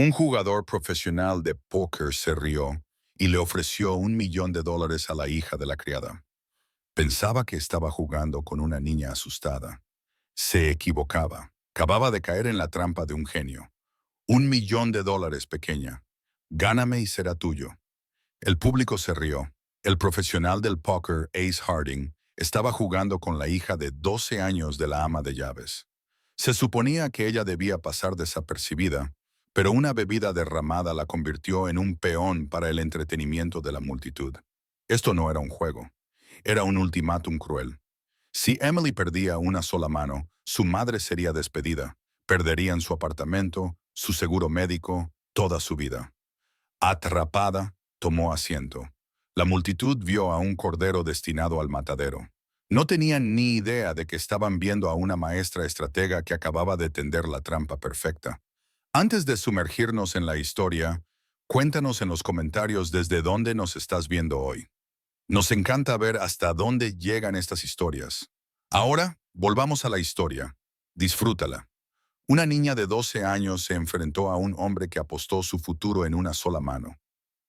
Un jugador profesional de póker se rió y le ofreció $1 millón a la hija de la criada. Pensaba que estaba jugando con una niña asustada. Se equivocaba. Acababa de caer en la trampa de un genio. $1 millón, pequeña. Gáname y será tuyo. El público se rió. El profesional del póker, Ace Harding, estaba jugando con la hija de 12 años de la ama de llaves. Se suponía que ella debía pasar desapercibida, pero una bebida derramada la convirtió en un peón para el entretenimiento de la multitud. Esto no era un juego, era un ultimátum cruel. Si Emily perdía una sola mano, su madre sería despedida. Perderían su apartamento, su seguro médico, toda su vida. Atrapada, tomó asiento. La multitud vio a un cordero destinado al matadero. No tenían ni idea de que estaban viendo a una maestra estratega que acababa de tender la trampa perfecta. Antes de sumergirnos en la historia, cuéntanos en los comentarios desde dónde nos estás viendo hoy. Nos encanta ver hasta dónde llegan estas historias. Ahora, volvamos a la historia. Disfrútala. Una niña de 12 años se enfrentó a un hombre que apostó su futuro en una sola mano.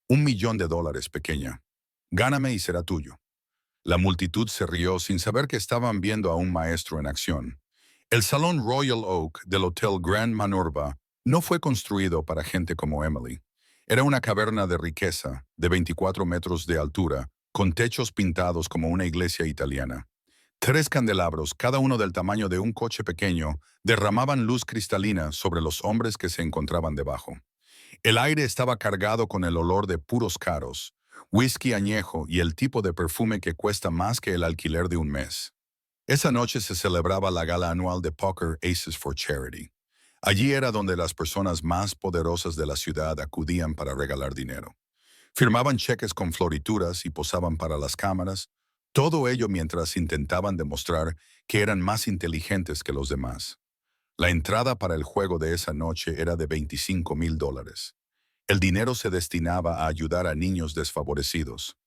$1 millón, pequeña. Gáname y será tuyo. La multitud se rió sin saber que estaban viendo a un maestro en acción. El Salón Royal Oak del Hotel Grand Manorba no fue construido para gente como Emily. Era una caverna de riqueza, de 24 metros de altura, con techos pintados como una iglesia italiana. 3 candelabros, cada uno del tamaño de un coche pequeño, derramaban luz cristalina sobre los hombres que se encontraban debajo. El aire estaba cargado con el olor de puros caros, whisky añejo y el tipo de perfume que cuesta más que el alquiler de un mes. Esa noche se celebraba la gala anual de Poker Aces for Charity. Allí era donde las personas más poderosas de la ciudad acudían para regalar dinero. Firmaban cheques con florituras y posaban para las cámaras, todo ello mientras intentaban demostrar que eran más inteligentes que los demás. La entrada para el juego de esa noche era de $25,000. El dinero se destinaba a ayudar a niños desfavorecidos.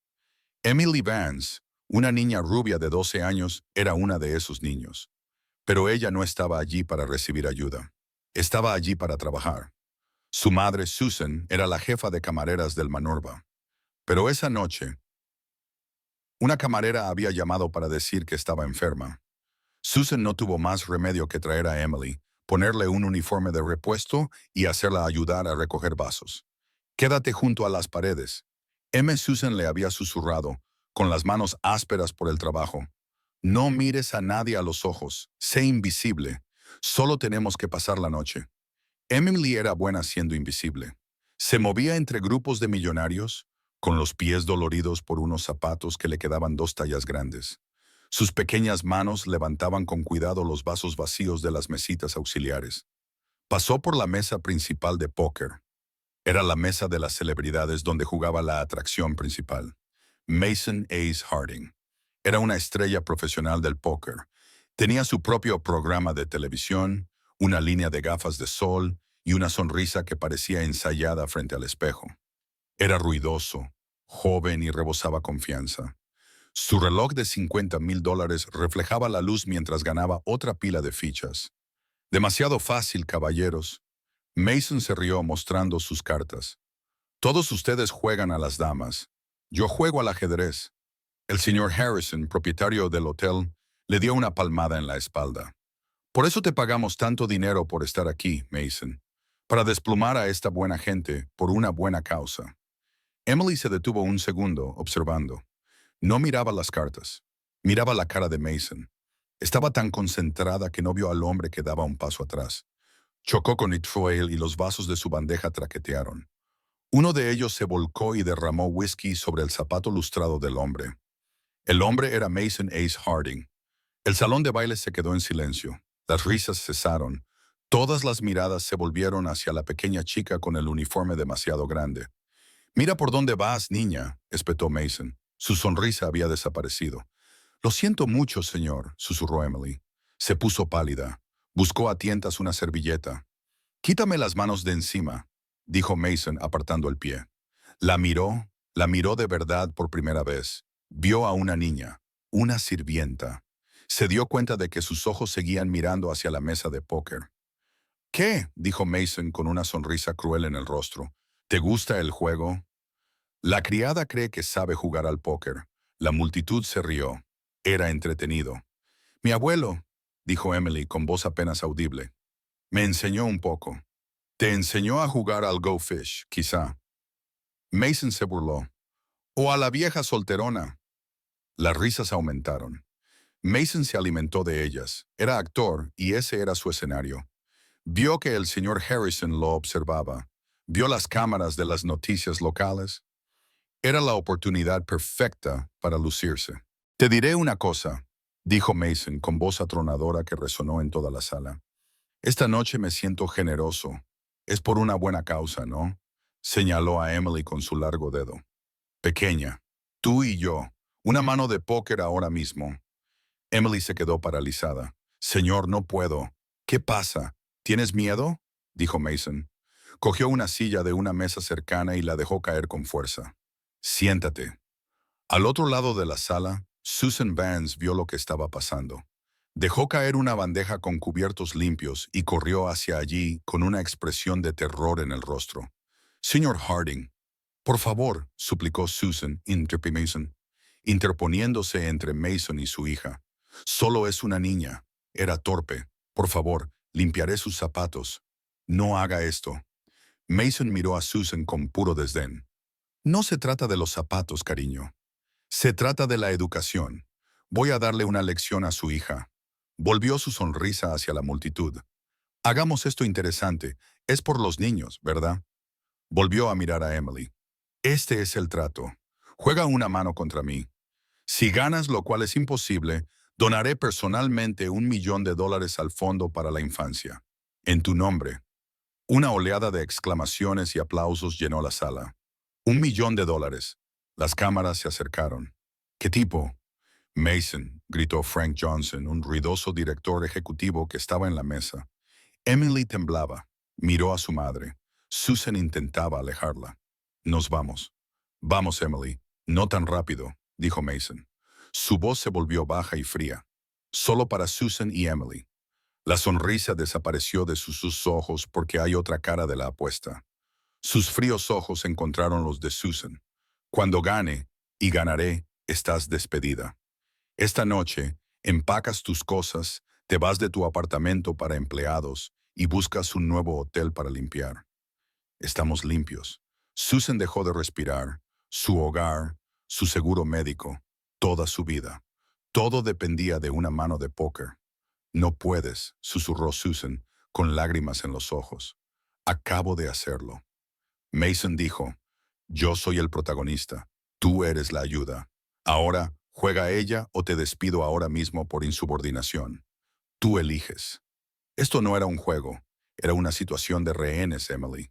Emily Vance, una niña rubia de 12 años, era una de esos niños. Pero ella no estaba allí para recibir ayuda. Estaba allí para trabajar. Su madre, Susan, era la jefa de camareras del Manorba. Pero esa noche, una camarera había llamado para decir que estaba enferma. Susan no tuvo más remedio que traer a Emily, ponerle un uniforme de repuesto y hacerla ayudar a recoger vasos. «Quédate junto a las paredes». Susan le había susurrado, con las manos ásperas por el trabajo. «No mires a nadie a los ojos, sé invisible. Solo tenemos que pasar la noche». Emily era buena siendo invisible. Se movía entre grupos de millonarios, con los pies doloridos por unos zapatos que le quedaban 2 tallas grandes. Sus pequeñas manos levantaban con cuidado los vasos vacíos de las mesitas auxiliares. Pasó por la mesa principal de póker. Era la mesa de las celebridades donde jugaba la atracción principal. Mason Ace Harding. Era una estrella profesional del póker. Tenía su propio programa de televisión, una línea de gafas de sol y una sonrisa que parecía ensayada frente al espejo. Era ruidoso, joven y rebosaba confianza. Su reloj de $50,000 reflejaba la luz mientras ganaba otra pila de fichas. «Demasiado fácil, caballeros». Mason se rió mostrando sus cartas. «Todos ustedes juegan a las damas. Yo juego al ajedrez». El señor Harrison, propietario del hotel, le dio una palmada en la espalda. «Por eso te pagamos tanto dinero por estar aquí, Mason. Para desplumar a esta buena gente por una buena causa». Emily se detuvo un segundo, observando. No miraba las cartas. Miraba la cara de Mason. Estaba tan concentrada que no vio al hombre que daba un paso atrás. Chocó con It Foyle y los vasos de su bandeja traquetearon. Uno de ellos se volcó y derramó whisky sobre el zapato lustrado del hombre. El hombre era Mason Ace Harding. El salón de baile se quedó en silencio. Las risas cesaron. Todas las miradas se volvieron hacia la pequeña chica con el uniforme demasiado grande. «Mira por dónde vas, niña», espetó Mason. Su sonrisa había desaparecido. «Lo siento mucho, señor», susurró Emily. Se puso pálida. Buscó a tientas una servilleta. «Quítame las manos de encima», dijo Mason apartando el pie. La miró de verdad por primera vez. Vio a una niña, una sirvienta. Se dio cuenta de que sus ojos seguían mirando hacia la mesa de póker. ¿Qué? Dijo Mason con una sonrisa cruel en el rostro. ¿Te gusta el juego? La criada cree que sabe jugar al póker. La multitud se rió. Era entretenido. Mi abuelo, dijo Emily con voz apenas audible, me enseñó un poco. Te enseñó a jugar al Go Fish, quizá. Mason se burló. O a la vieja solterona. Las risas aumentaron. Mason se alimentó de ellas. Era actor y ese era su escenario. Vio que el señor Harrison lo observaba. Vio las cámaras de las noticias locales. Era la oportunidad perfecta para lucirse. Te diré una cosa, dijo Mason con voz atronadora que resonó en toda la sala. Esta noche me siento generoso. Es por una buena causa, ¿no? Señaló a Emily con su largo dedo. Pequeña, tú y yo, una mano de póker ahora mismo. Emily se quedó paralizada. Señor, no puedo. ¿Qué pasa? ¿Tienes miedo? Dijo Mason. Cogió una silla de una mesa cercana y la dejó caer con fuerza. Siéntate. Al otro lado de la sala, Susan Vance vio lo que estaba pasando. Dejó caer una bandeja con cubiertos limpios y corrió hacia allí con una expresión de terror en el rostro. Señor Harding, por favor, suplicó Susan, interponiéndose entre Mason y su hija. Solo es una niña. Era torpe. Por favor, limpiaré sus zapatos. No haga esto. Mason miró a Susan con puro desdén. No se trata de los zapatos, cariño. Se trata de la educación. Voy a darle una lección a su hija. Volvió su sonrisa hacia la multitud. Hagamos esto interesante. Es por los niños, ¿verdad? Volvió a mirar a Emily. Este es el trato. Juega una mano contra mí. Si ganas, lo cual es imposible, donaré personalmente $1.000.000 al Fondo para la Infancia. En tu nombre. Una oleada de exclamaciones y aplausos llenó la sala. $1.000.000. Las cámaras se acercaron. ¿Qué tipo? Mason, gritó Frank Johnson, un ruidoso director ejecutivo que estaba en la mesa. Emily temblaba. Miró a su madre. Susan intentaba alejarla. Nos vamos. Vamos, Emily. No tan rápido, dijo Mason. Su voz se volvió baja y fría. Solo para Susan y Emily. La sonrisa desapareció de sus ojos porque hay otra cara de la apuesta. Sus fríos ojos encontraron los de Susan. Cuando gane, y ganaré, estás despedida. Esta noche, empacas tus cosas, te vas de tu apartamento para empleados y buscas un nuevo hotel para limpiar. Estamos limpios. Susan dejó de respirar. Su hogar, su seguro médico, toda su vida. Todo dependía de una mano de póker. No puedes, susurró Susan, con lágrimas en los ojos. Acabo de hacerlo. Mason dijo, yo soy el protagonista, tú eres la ayuda. Ahora, juega ella o te despido ahora mismo por insubordinación. Tú eliges. Esto no era un juego, era una situación de rehenes, Emily.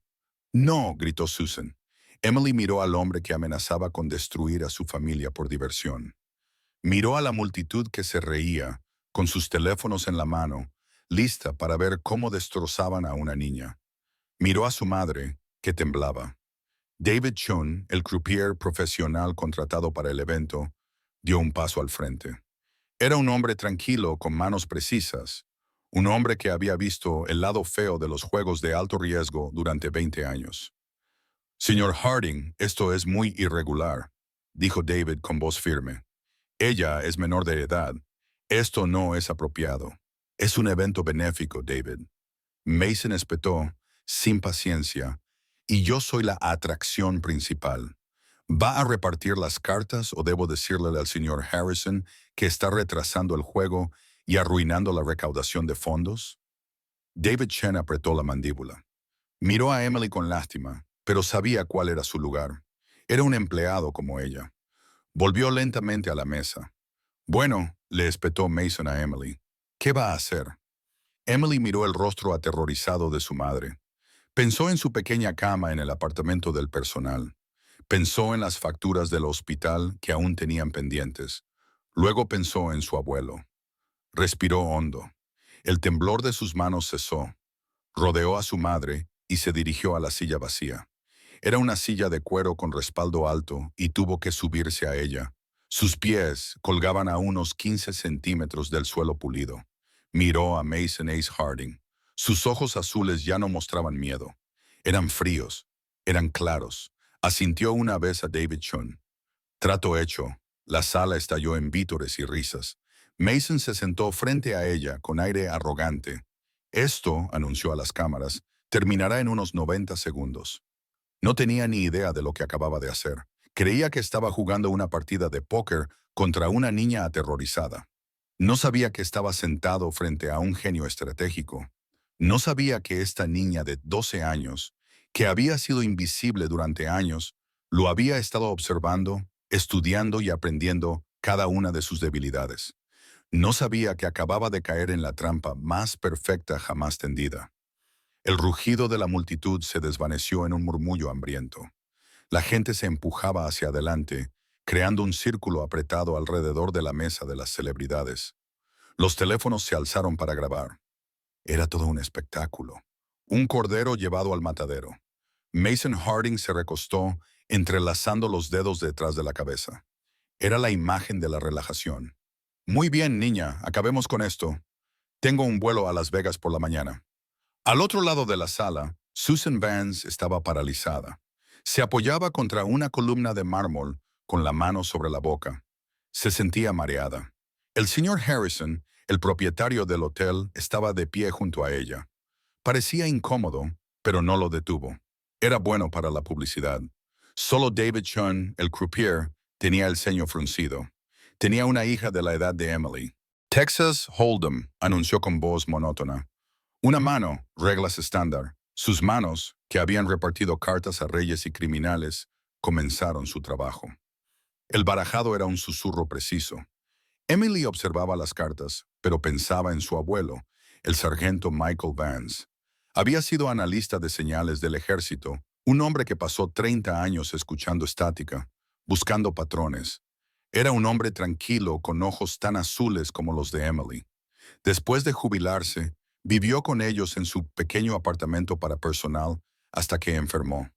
No, gritó Susan. Emily miró al hombre que amenazaba con destruir a su familia por diversión. Miró a la multitud que se reía, con sus teléfonos en la mano, lista para ver cómo destrozaban a una niña. Miró a su madre, que temblaba. David Chun, el croupier profesional contratado para el evento, dio un paso al frente. Era un hombre tranquilo, con manos precisas. Un hombre que había visto el lado feo de los juegos de alto riesgo durante 20 años. Señor Harding, esto es muy irregular, dijo David con voz firme. Ella es menor de edad. Esto no es apropiado. Es un evento benéfico, David. Mason espetó, sin paciencia, y yo soy la atracción principal. ¿Va a repartir las cartas o debo decirle al señor Harrison que está retrasando el juego y arruinando la recaudación de fondos? David Chen apretó la mandíbula. Miró a Emily con lástima, pero sabía cuál era su lugar. Era un empleado como ella. Volvió lentamente a la mesa. Bueno, le espetó Mason a Emily. ¿Qué va a hacer? Emily miró el rostro aterrorizado de su madre. Pensó en su pequeña cama en el apartamento del personal. Pensó en las facturas del hospital que aún tenían pendientes. Luego pensó en su abuelo. Respiró hondo. El temblor de sus manos cesó. Rodeó a su madre y se dirigió a la silla vacía. Era una silla de cuero con respaldo alto y tuvo que subirse a ella. Sus pies colgaban a unos 15 centímetros del suelo pulido. Miró a Mason Ace Harding. Sus ojos azules ya no mostraban miedo. Eran fríos, eran claros. Asintió una vez a David Chun. Trato hecho. La sala estalló en vítores y risas. Mason se sentó frente a ella con aire arrogante. Esto, anunció a las cámaras, terminará en unos 90 segundos. No tenía ni idea de lo que acababa de hacer. Creía que estaba jugando una partida de póker contra una niña aterrorizada. No sabía que estaba sentado frente a un genio estratégico. No sabía que esta niña de 12 años, que había sido invisible durante años, lo había estado observando, estudiando y aprendiendo cada una de sus debilidades. No sabía que acababa de caer en la trampa más perfecta jamás tendida. El rugido de la multitud se desvaneció en un murmullo hambriento. La gente se empujaba hacia adelante, creando un círculo apretado alrededor de la mesa de las celebridades. Los teléfonos se alzaron para grabar. Era todo un espectáculo. Un cordero llevado al matadero. Mason Harding se recostó, entrelazando los dedos detrás de la cabeza. Era la imagen de la relajación. Muy bien, niña, acabemos con esto. Tengo un vuelo a Las Vegas por la mañana. Al otro lado de la sala, Susan Vance estaba paralizada. Se apoyaba contra una columna de mármol con la mano sobre la boca. Se sentía mareada. El señor Harrison, el propietario del hotel, estaba de pie junto a ella. Parecía incómodo, pero no lo detuvo. Era bueno para la publicidad. Solo David Chun, el croupier, tenía el ceño fruncido. Tenía una hija de la edad de Emily. Texas Hold'em, anunció con voz monótona. Una mano, reglas estándar. Sus manos, que habían repartido cartas a reyes y criminales, comenzaron su trabajo. El barajado era un susurro preciso. Emily observaba las cartas, pero pensaba en su abuelo, el sargento Michael Vance. Había sido analista de señales del ejército, un hombre que pasó 30 años escuchando estática, buscando patrones. Era un hombre tranquilo con ojos tan azules como los de Emily. Después de jubilarse, vivió con ellos en su pequeño apartamento para personal hasta que enfermó.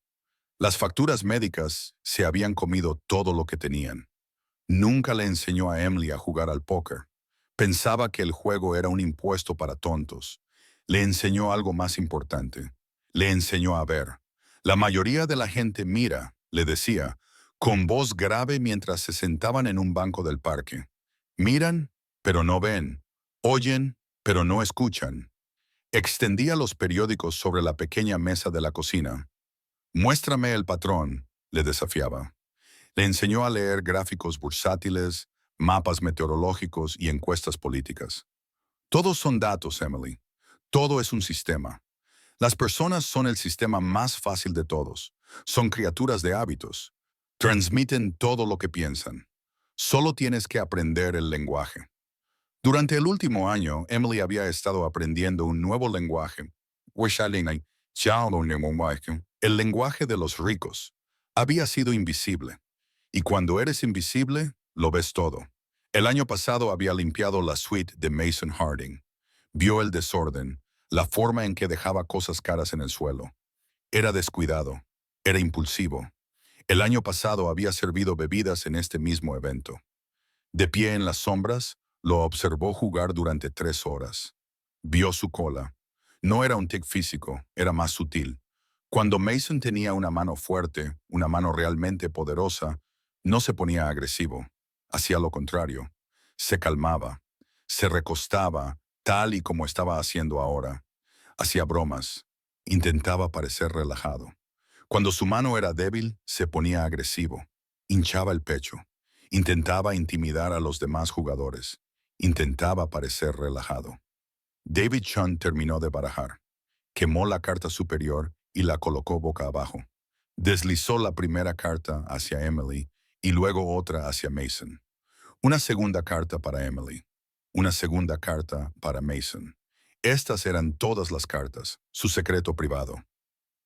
Las facturas médicas se habían comido todo lo que tenían. Nunca le enseñó a Emily a jugar al póker. Pensaba que el juego era un impuesto para tontos. Le enseñó algo más importante. Le enseñó a ver. La mayoría de la gente mira, le decía, con voz grave mientras se sentaban en un banco del parque. Miran, pero no ven. Oyen, pero no escuchan. Extendía los periódicos sobre la pequeña mesa de la cocina. Muéstrame el patrón, le desafiaba. Le enseñó a leer gráficos bursátiles, mapas meteorológicos y encuestas políticas. Todos son datos, Emily. Todo es un sistema. Las personas son el sistema más fácil de todos. Son criaturas de hábitos. Transmiten todo lo que piensan. Solo tienes que aprender el lenguaje. Durante el último año, Emily había estado aprendiendo un nuevo lenguaje. El lenguaje de los ricos. Había sido invisible. Y cuando eres invisible, lo ves todo. El año pasado había limpiado la suite de Mason Harding. Vio el desorden, la forma en que dejaba cosas caras en el suelo. Era descuidado, era impulsivo. El año pasado había servido bebidas en este mismo evento. De pie en las sombras, lo observó jugar durante 3 horas. Vio su cola. No era un tic físico, era más sutil. Cuando Mason tenía una mano fuerte, una mano realmente poderosa, no se ponía agresivo. Hacía lo contrario. Se calmaba. Se recostaba, tal y como estaba haciendo ahora. Hacía bromas. Intentaba parecer relajado. Cuando su mano era débil, se ponía agresivo. Hinchaba el pecho. Intentaba intimidar a los demás jugadores. Intentaba parecer relajado. David Chun terminó de barajar. Quemó la carta superior y la colocó boca abajo. Deslizó la primera carta hacia Emily y luego otra hacia Mason. Una segunda carta para Emily. Una segunda carta para Mason. Estas eran todas las cartas, su secreto privado.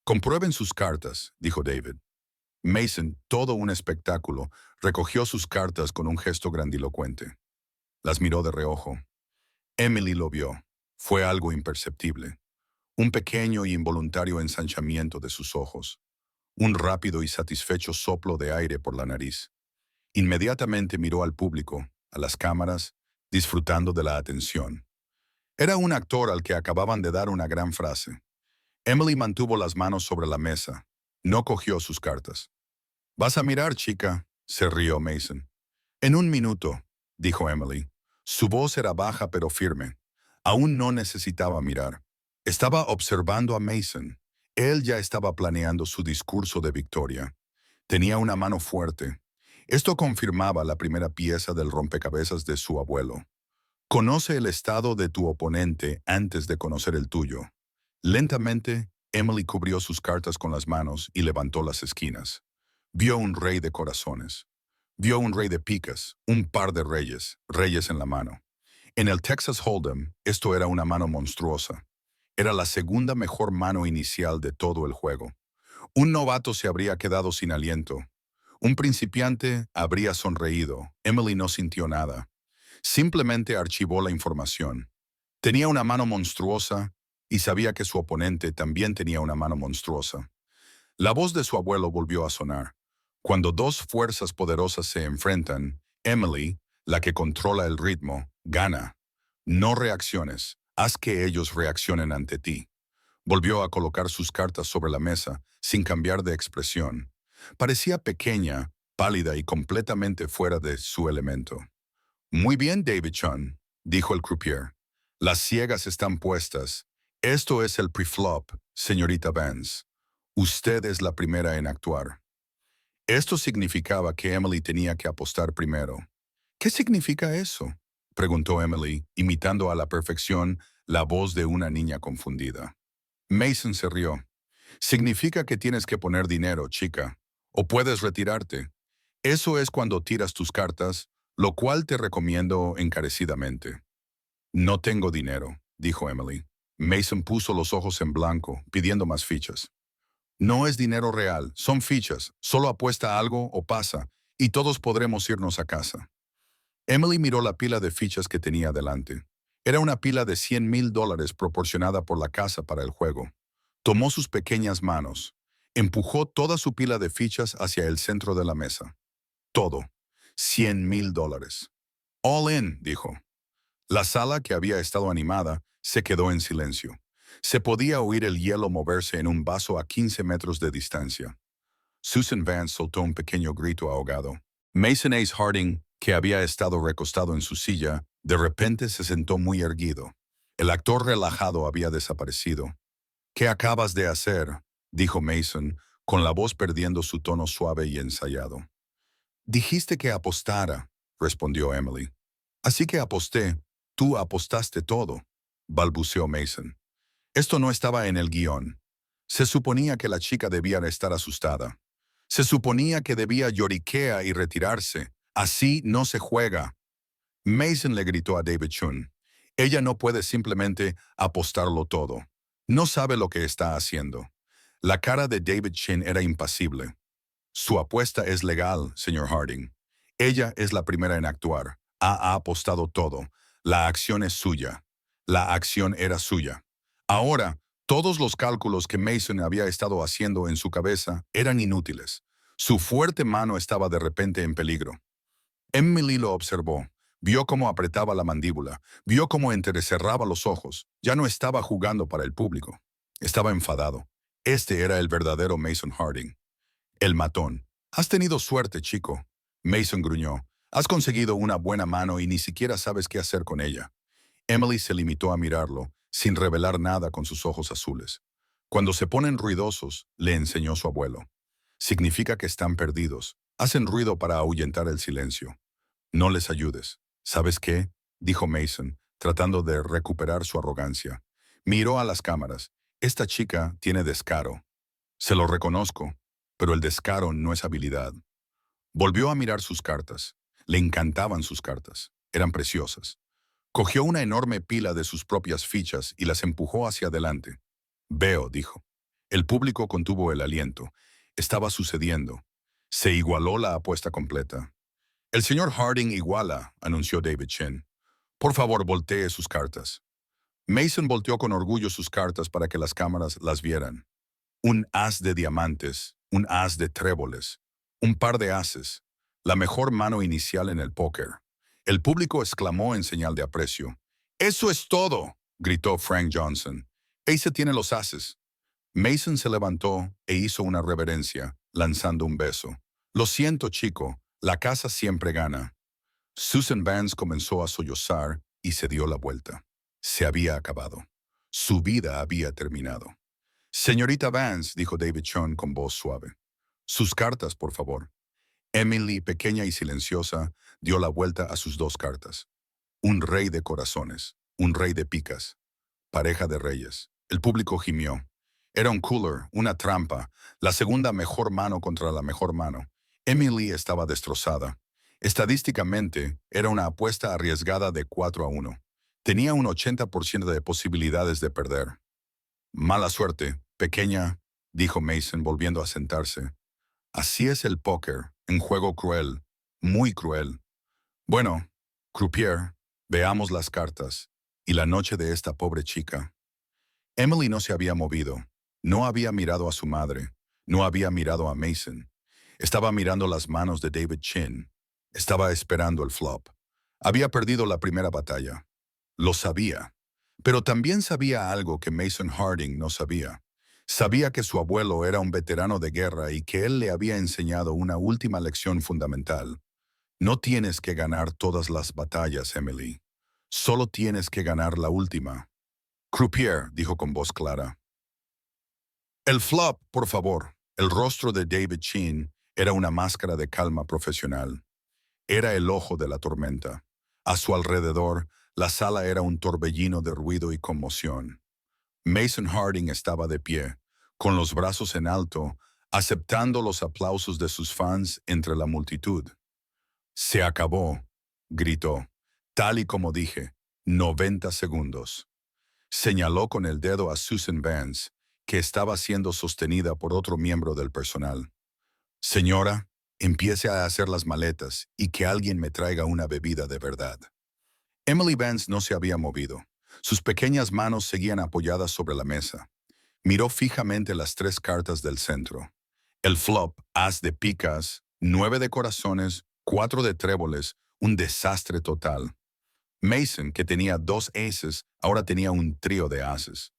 Comprueben sus cartas, dijo David. Mason, todo un espectáculo, recogió sus cartas con un gesto grandilocuente. Las miró de reojo. Emily lo vio. Fue algo imperceptible. Un pequeño y involuntario ensanchamiento de sus ojos. Un rápido y satisfecho soplo de aire por la nariz. Inmediatamente miró al público, a las cámaras, disfrutando de la atención. Era un actor al que acababan de dar una gran frase. Emily mantuvo las manos sobre la mesa. No cogió sus cartas. «¿Vas a mirar, chica?», se rió Mason. «En un minuto», dijo Emily. Su voz era baja pero firme. Aún no necesitaba mirar. Estaba observando a Mason. Él ya estaba planeando su discurso de victoria. Tenía una mano fuerte. Esto confirmaba la primera pieza del rompecabezas de su abuelo. Conoce el estado de tu oponente antes de conocer el tuyo. Lentamente, Emily cubrió sus cartas con las manos y levantó las esquinas. Vio un rey de corazones. Vio un rey de picas, un par de reyes, reyes en la mano. En el Texas Hold'em, esto era una mano monstruosa. Era la segunda mejor mano inicial de todo el juego. Un novato se habría quedado sin aliento. Un principiante habría sonreído. Emily no sintió nada. Simplemente archivó la información. Tenía una mano monstruosa y sabía que su oponente también tenía una mano monstruosa. La voz de su abuelo volvió a sonar. Cuando dos fuerzas poderosas se enfrentan, Emily, la que controla el ritmo, gana. No reacciones, haz que ellos reaccionen ante ti. Volvió a colocar sus cartas sobre la mesa, sin cambiar de expresión. Parecía pequeña, pálida y completamente fuera de su elemento. «Muy bien, David Chun», dijo el croupier. «Las ciegas están puestas. Esto es el preflop, señorita Vance. Usted es la primera en actuar». Esto significaba que Emily tenía que apostar primero. «¿Qué significa eso?», preguntó Emily, imitando a la perfección la voz de una niña confundida. Mason se rió. «Significa que tienes que poner dinero, chica. O puedes retirarte. Eso es cuando tiras tus cartas, lo cual te recomiendo encarecidamente». «No tengo dinero», dijo Emily. Mason puso los ojos en blanco, pidiendo más fichas. «No es dinero real, son fichas. Solo apuesta algo o pasa, y todos podremos irnos a casa». Emily miró la pila de fichas que tenía delante. Era una pila de $100,000 proporcionada por la casa para el juego. Tomó sus pequeñas manos. Empujó toda su pila de fichas hacia el centro de la mesa. Todo. $100,000. «All in», dijo. La sala, que había estado animada, se quedó en silencio. Se podía oír el hielo moverse en un vaso a 15 metros de distancia. Susan Vance soltó un pequeño grito ahogado. Mason Ace Harding, que había estado recostado en su silla, de repente se sentó muy erguido. El actor relajado había desaparecido. «¿Qué acabas de hacer?», dijo Mason, con la voz perdiendo su tono suave y ensayado. «Dijiste que apostara», respondió Emily. «Así que aposté. Tú apostaste todo», balbuceó Mason. Esto no estaba en el guión. Se suponía que la chica debía estar asustada. Se suponía que debía lloriquear y retirarse. «Así no se juega». Mason le gritó a David Chun. «Ella no puede simplemente apostarlo todo. No sabe lo que está haciendo». La cara de David Chun era impasible. «Su apuesta es legal, señor Harding. Ella es la primera en actuar. Ha apostado todo. La acción es suya. La acción era suya». Ahora, todos los cálculos que Mason había estado haciendo en su cabeza eran inútiles. Su fuerte mano estaba de repente en peligro. Emily lo observó. Vio cómo apretaba la mandíbula. Vio cómo entrecerraba los ojos. Ya no estaba jugando para el público. Estaba enfadado. Este era el verdadero Mason Harding. El matón. «Has tenido suerte, chico», Mason gruñó. «Has conseguido una buena mano y ni siquiera sabes qué hacer con ella». Emily se limitó a mirarlo, sin revelar nada con sus ojos azules. «Cuando se ponen ruidosos», le enseñó su abuelo. «Significa que están perdidos. Hacen ruido para ahuyentar el silencio. No les ayudes». «¿Sabes qué?», dijo Mason, tratando de recuperar su arrogancia. Miró a las cámaras. «Esta chica tiene descaro. Se lo reconozco, pero el descaro no es habilidad». Volvió a mirar sus cartas. Le encantaban sus cartas. Eran preciosas. Cogió una enorme pila de sus propias fichas y las empujó hacia adelante. «Veo», dijo. El público contuvo el aliento. Estaba sucediendo. Se igualó la apuesta completa. «El señor Harding iguala», anunció David Chun. «Por favor, voltee sus cartas». Mason volteó con orgullo sus cartas para que las cámaras las vieran. Un as de diamantes, un as de tréboles, un par de ases, la mejor mano inicial en el póker. El público exclamó en señal de aprecio. «¡Eso es todo!», gritó Frank Johnson. Ace tiene los ases. Mason se levantó e hizo una reverencia, lanzando un beso. Lo siento, chico, la casa siempre gana. Susan Vance comenzó a sollozar y se dio la vuelta. Se había acabado. Su vida había terminado. Señorita Vance, dijo David Sean con voz suave. Sus cartas, por favor. Emily, pequeña y silenciosa, dio la vuelta a sus dos cartas. Un rey de corazones, un rey de picas, pareja de reyes. El público gimió. Era un cooler, una trampa, la segunda mejor mano contra la mejor mano. Emily estaba destrozada. Estadísticamente, era una apuesta arriesgada de 4-1. Tenía un 80% de posibilidades de perder. Mala suerte, pequeña, dijo Mason volviendo a sentarse. Así es el póker, un juego cruel, muy cruel. Bueno, croupier, veamos las cartas. Y la noche de esta pobre chica. Emily no se había movido. No había mirado a su madre. No había mirado a Mason. Estaba mirando las manos de David Chin. Estaba esperando el flop. Había perdido la primera batalla. Lo sabía. Pero también sabía algo que Mason Harding no sabía. Sabía que su abuelo era un veterano de guerra y que él le había enseñado una última lección fundamental. No tienes que ganar todas las batallas, Emily. Solo tienes que ganar la última. Croupier, dijo con voz clara. El flop, por favor. El rostro de David Chin era una máscara de calma profesional. Era el ojo de la tormenta. A su alrededor, la sala era un torbellino de ruido y conmoción. Mason Harding estaba de pie, con los brazos en alto, aceptando los aplausos de sus fans entre la multitud. Se acabó, gritó, tal y como dije, 90 segundos. Señaló con el dedo a Susan Vance, que estaba siendo sostenida por otro miembro del personal. Señora, empiece a hacer las maletas y que alguien me traiga una bebida de verdad. Emily Vance no se había movido. Sus pequeñas manos seguían apoyadas sobre la mesa. Miró fijamente las tres cartas del centro. El flop, as de picas, 9 de corazones, 4 de tréboles, un desastre total. Mason, que tenía 2 aces, ahora tenía un trío de ases.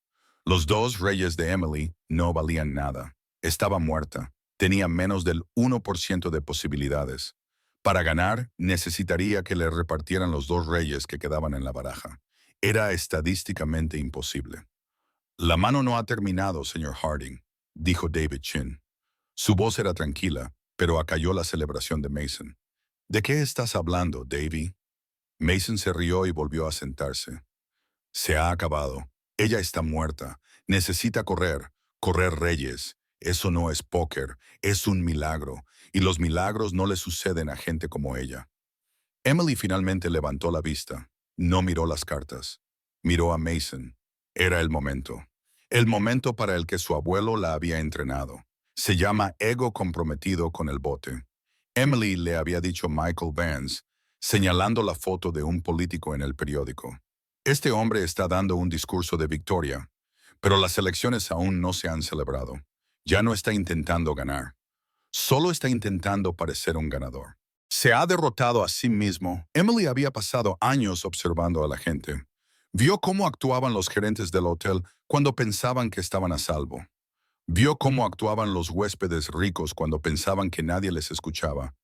Los 2 reyes de Emily no valían nada. Estaba muerta. Tenía menos del 1% de posibilidades. Para ganar, necesitaría que le repartieran los 2 reyes que quedaban en la baraja. Era estadísticamente imposible. La mano no ha terminado, señor Harding, dijo David Chin. Su voz era tranquila, pero acalló la celebración de Mason. ¿De qué estás hablando, Davy? Mason se rió y volvió a sentarse. Se ha acabado. Ella está muerta. Necesita correr. Correr reyes. Eso no es póker. Es un milagro. Y los milagros no le suceden a gente como ella. Emily finalmente levantó la vista. No miró las cartas. Miró a Mason. Era el momento. El momento para el que su abuelo la había entrenado. Se llama ego comprometido con el bote. Emily le había dicho Michael Vance, señalando la foto de un político en el periódico. Este hombre está dando un discurso de victoria, pero las elecciones aún no se han celebrado. Ya no está intentando ganar. Solo está intentando parecer un ganador. Se ha derrotado a sí mismo. Emily había pasado años observando a la gente. Vio cómo actuaban los gerentes del hotel cuando pensaban que estaban a salvo. Vio cómo actuaban los huéspedes ricos cuando pensaban que nadie les escuchaba.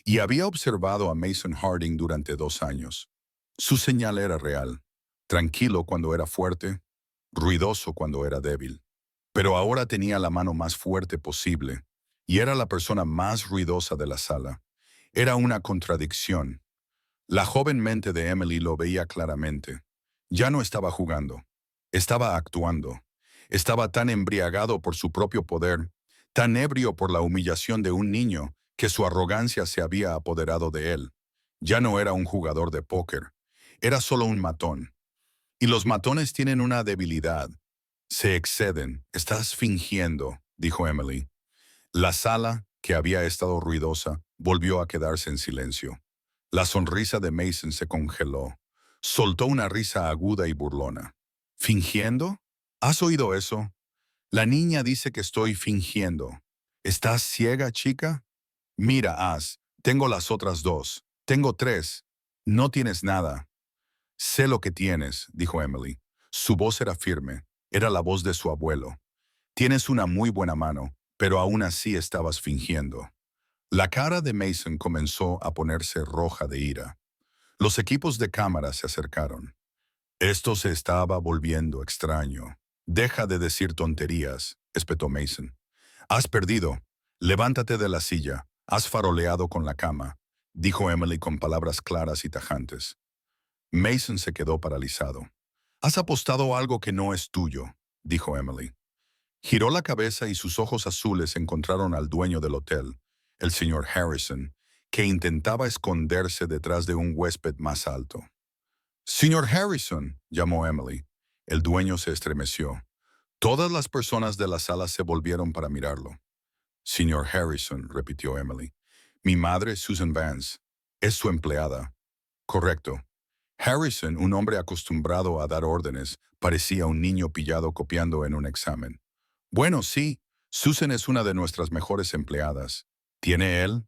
Y había observado a Mason Harding durante 2 años. Su señal era real. Tranquilo cuando era fuerte, ruidoso cuando era débil. Pero ahora tenía la mano más fuerte posible, y era la persona más ruidosa de la sala. Era una contradicción. La joven mente de Emily lo veía claramente. Ya no estaba jugando. Estaba actuando. Estaba tan embriagado por su propio poder, tan ebrio por la humillación de un niño, que su arrogancia se había apoderado de él. Ya no era un jugador de póker. Era solo un matón. Y los matones tienen una debilidad. Se exceden. Estás fingiendo, dijo Emily. La sala, que había estado ruidosa, volvió a quedarse en silencio. La sonrisa de Mason se congeló. Soltó una risa aguda y burlona. ¿Fingiendo? ¿Has oído eso? La niña dice que estoy fingiendo. ¿Estás ciega, chica? Mira, tengo las otras 2. Tengo 3. No tienes nada. Sé lo que tienes, dijo Emily. Su voz era firme, era la voz de su abuelo. Tienes una muy buena mano, pero aún así estabas fingiendo. La cara de Mason comenzó a ponerse roja de ira. Los equipos de cámara se acercaron. Esto se estaba volviendo extraño. Deja de decir tonterías, espetó Mason. Has perdido. Levántate de la silla. Has faroleado con la cama, dijo Emily con palabras claras y tajantes. Mason se quedó paralizado. Has apostado algo que no es tuyo, dijo Emily. Giró la cabeza y sus ojos azules encontraron al dueño del hotel, el señor Harrison, que intentaba esconderse detrás de un huésped más alto. Señor Harrison, llamó Emily. El dueño se estremeció. Todas las personas de la sala se volvieron para mirarlo. Señor Harrison, repitió Emily. Mi madre, Susan Vance, es su empleada. Correcto. Harrison, un hombre acostumbrado a dar órdenes, parecía un niño pillado copiando en un examen. Bueno, sí, Susan es una de nuestras mejores empleadas. ¿Tiene él?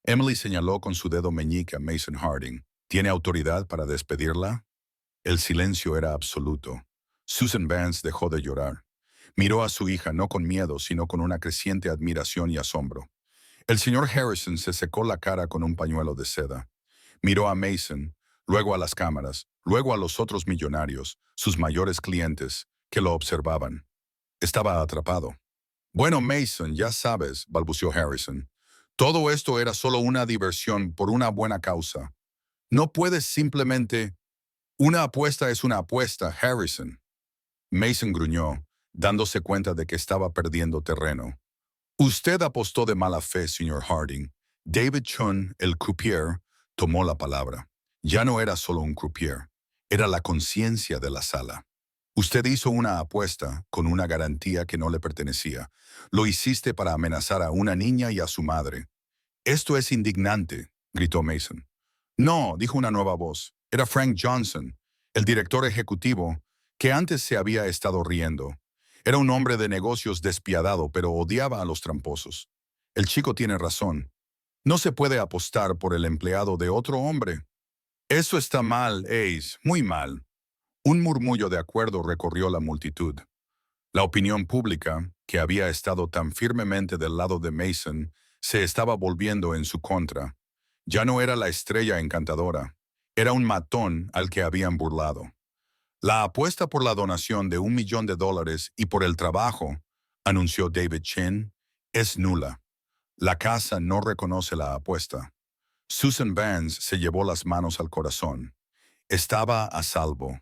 Emily señaló con su dedo meñique a Mason Harding. ¿Tiene autoridad para despedirla? El silencio era absoluto. Susan Vance dejó de llorar. Miró a su hija no con miedo, sino con una creciente admiración y asombro. El señor Harrison se secó la cara con un pañuelo de seda. Miró a Mason, luego a las cámaras, luego a los otros millonarios, sus mayores clientes, que lo observaban. Estaba atrapado. Bueno, Mason, ya sabes, balbuceó Harrison. Todo esto era solo una diversión por una buena causa. No puedes simplemente... Una apuesta es una apuesta, Harrison. Mason gruñó, dándose cuenta de que estaba perdiendo terreno. Usted apostó de mala fe, señor Harding. David Chun, el croupier, tomó la palabra. Ya no era solo un croupier, era la conciencia de la sala. Usted hizo una apuesta con una garantía que no le pertenecía. Lo hiciste para amenazar a una niña y a su madre. Esto es indignante, gritó Mason. No, dijo una nueva voz. Era Frank Johnson, el director ejecutivo, que antes se había estado riendo. Era un hombre de negocios despiadado, pero odiaba a los tramposos. El chico tiene razón. No se puede apostar por el empleado de otro hombre. Eso está mal, Ace, muy mal. Un murmullo de acuerdo recorrió la multitud. La opinión pública, que había estado tan firmemente del lado de Mason, se estaba volviendo en su contra. Ya no era la estrella encantadora, era un matón al que habían burlado. La apuesta por la donación de $1 millón y por el trabajo, anunció David Chen, es nula. La casa no reconoce la apuesta. Susan Vance se llevó las manos al corazón. Estaba a salvo.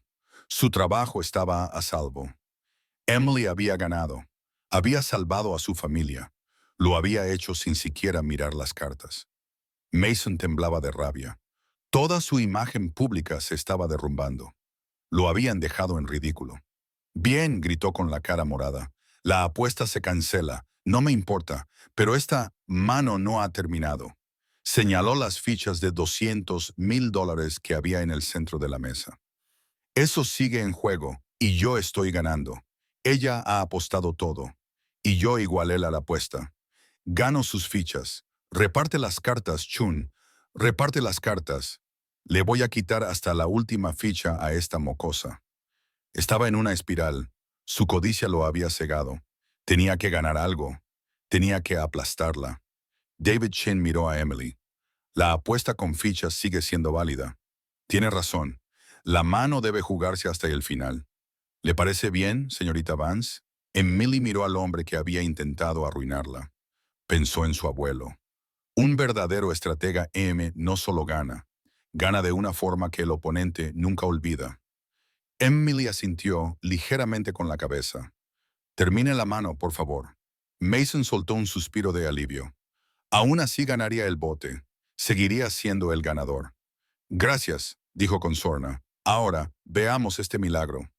Su trabajo estaba a salvo. Emily había ganado. Había salvado a su familia. Lo había hecho sin siquiera mirar las cartas. Mason temblaba de rabia. Toda su imagen pública se estaba derrumbando. Lo habían dejado en ridículo. Bien, gritó con la cara morada. La apuesta se cancela. No me importa, pero esta mano no ha terminado. Señaló las fichas de $200,000 que había en el centro de la mesa. Eso sigue en juego, y yo estoy ganando. Ella ha apostado todo, y yo igualé la apuesta. Gano sus fichas. Reparte las cartas, Chun. Reparte las cartas. Le voy a quitar hasta la última ficha a esta mocosa. Estaba en una espiral. Su codicia lo había cegado. Tenía que ganar algo. Tenía que aplastarla. David Chen miró a Emily. La apuesta con fichas sigue siendo válida. Tiene razón. La mano debe jugarse hasta el final. ¿Le parece bien, señorita Vance? Emily miró al hombre que había intentado arruinarla. Pensó en su abuelo. Un verdadero estratega no solo gana, gana de una forma que el oponente nunca olvida. Emily asintió ligeramente con la cabeza. Termine la mano, por favor. Mason soltó un suspiro de alivio. Aún así ganaría el bote. Seguiría siendo el ganador. Gracias, dijo con sorna. Ahora, veamos este milagro.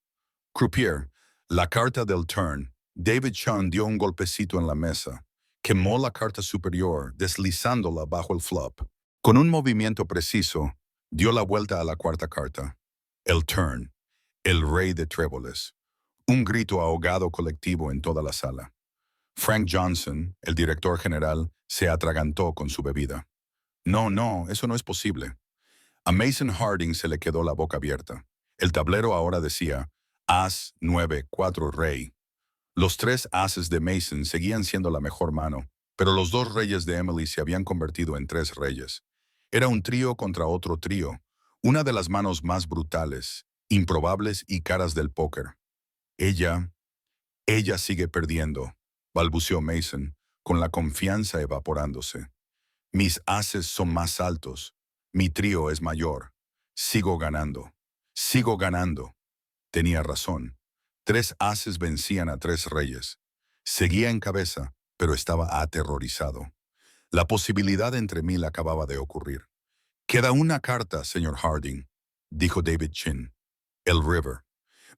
Croupier, la carta del turn. David Chun dio un golpecito en la mesa. Quemó la carta superior, deslizándola bajo el flop. Con un movimiento preciso, dio la vuelta a la cuarta carta. El turn. El rey de tréboles. Un grito ahogado colectivo en toda la sala. Frank Johnson, el director general, se atragantó con su bebida. No, no, eso no es posible. A Mason Harding se le quedó la boca abierta. El tablero ahora decía, As, 9, 4, rey. Los tres ases de Mason seguían siendo la mejor mano, pero los dos reyes de Emily se habían convertido en tres reyes. Era un trío contra otro trío, una de las manos más brutales, improbables y caras del póker. Ella, ella sigue perdiendo, balbuceó Mason, con la confianza evaporándose. Mis ases son más altos, mi trío es mayor. Sigo ganando, sigo ganando. Tenía razón. Tres ases vencían a tres reyes. Seguía en cabeza, pero estaba aterrorizado. La posibilidad entre mil acababa de ocurrir. Queda una carta, señor Harding, dijo David Chin. El River.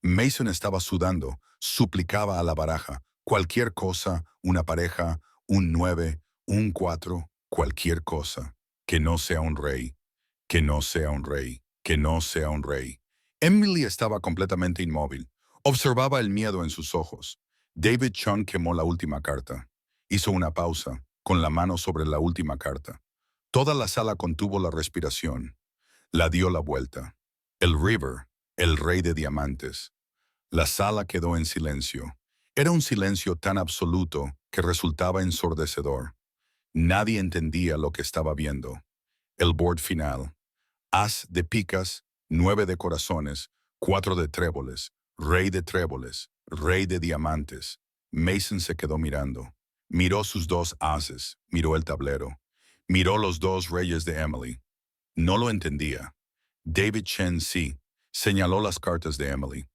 Mason estaba sudando, suplicaba a la baraja. Cualquier cosa, una pareja, un 9, un 4, cualquier cosa. Que no sea un rey, que no sea un rey, que no sea un rey. Emily estaba completamente inmóvil. Observaba el miedo en sus ojos. David Chung quemó la última carta. Hizo una pausa, con la mano sobre la última carta. Toda la sala contuvo la respiración. La dio la vuelta. El River, el rey de diamantes. La sala quedó en silencio. Era un silencio tan absoluto que resultaba ensordecedor. Nadie entendía lo que estaba viendo. El board final. As de picas, 9 de corazones, 4 de tréboles, rey de diamantes. Mason se quedó mirando. Miró sus dos ases, miró el tablero. Miró los dos reyes de Emily. No lo entendía. David Chen sí, señaló las cartas de Emily.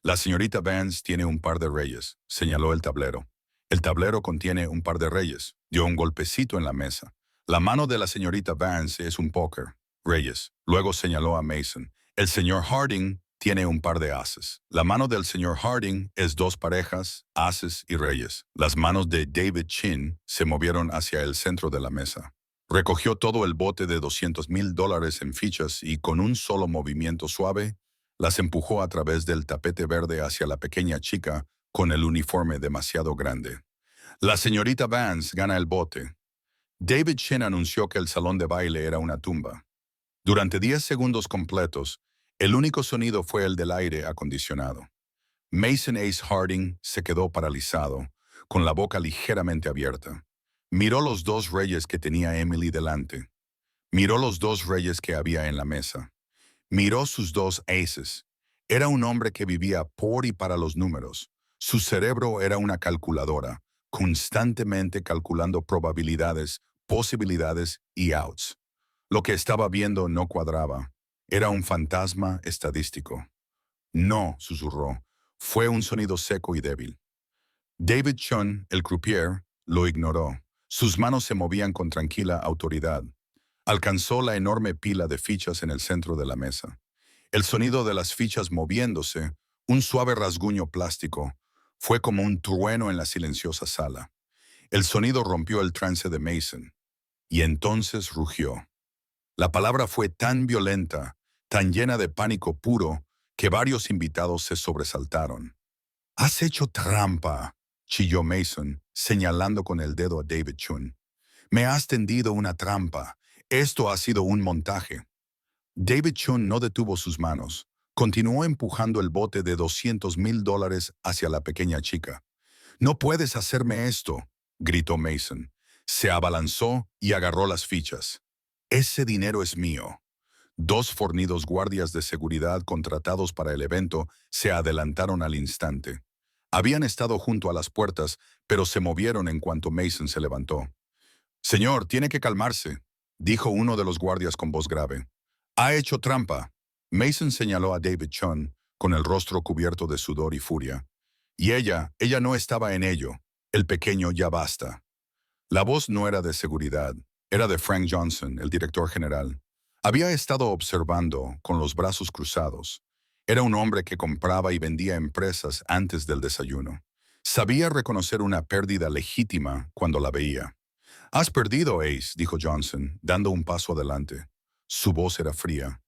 La señorita Vance tiene un par de reyes, señaló el tablero. El tablero contiene un par de reyes, dio un golpecito en la mesa. La mano de la señorita Vance es un póker, reyes. Luego señaló a Mason. El señor Harding tiene un par de ases. La mano del señor Harding es dos parejas, ases y reyes. Las manos de David Chin se movieron hacia el centro de la mesa. Recogió todo el bote de $200,000 en fichas y con un solo movimiento suave, las empujó a través del tapete verde hacia la pequeña chica con el uniforme demasiado grande. La señorita Vance gana el bote. David Chin anunció que el salón de baile era una tumba. Durante 10 segundos completos, el único sonido fue el del aire acondicionado. Mason Ace Harding se quedó paralizado, con la boca ligeramente abierta. Miró los dos reyes que tenía Emily delante. Miró los dos reyes que había en la mesa. Miró sus dos aces. Era un hombre que vivía por y para los números. Su cerebro era una calculadora, constantemente calculando probabilidades, posibilidades y outs. Lo que estaba viendo no cuadraba. Era un fantasma estadístico. No, susurró. Fue un sonido seco y débil. David Chun, el croupier, lo ignoró. Sus manos se movían con tranquila autoridad. Alcanzó la enorme pila de fichas en el centro de la mesa. El sonido de las fichas moviéndose, un suave rasguño plástico, fue como un trueno en la silenciosa sala. El sonido rompió el trance de Mason. Y entonces rugió. La palabra fue tan violenta, tan llena de pánico puro, que varios invitados se sobresaltaron. «¡Has hecho trampa!», chilló Mason, señalando con el dedo a David Chun. «Me has tendido una trampa. Esto ha sido un montaje». David Chun no detuvo sus manos. Continuó empujando el bote de $200,000 hacia la pequeña chica. «No puedes hacerme esto», gritó Mason. Se abalanzó y agarró las fichas. «Ese dinero es mío». Dos fornidos guardias de seguridad contratados para el evento se adelantaron al instante. Habían estado junto a las puertas, pero se movieron en cuanto Mason se levantó. «Señor, tiene que calmarse», dijo uno de los guardias con voz grave. «Ha hecho trampa». Mason señaló a David Chun, con el rostro cubierto de sudor y furia. «Y ella no estaba en ello. El pequeño ya basta». La voz no era de seguridad, era de Frank Johnson, el director general. Había estado observando, con los brazos cruzados. Era un hombre que compraba y vendía empresas antes del desayuno. Sabía reconocer una pérdida legítima cuando la veía. «Has perdido, Ace», dijo Johnson, dando un paso adelante. Su voz era fría.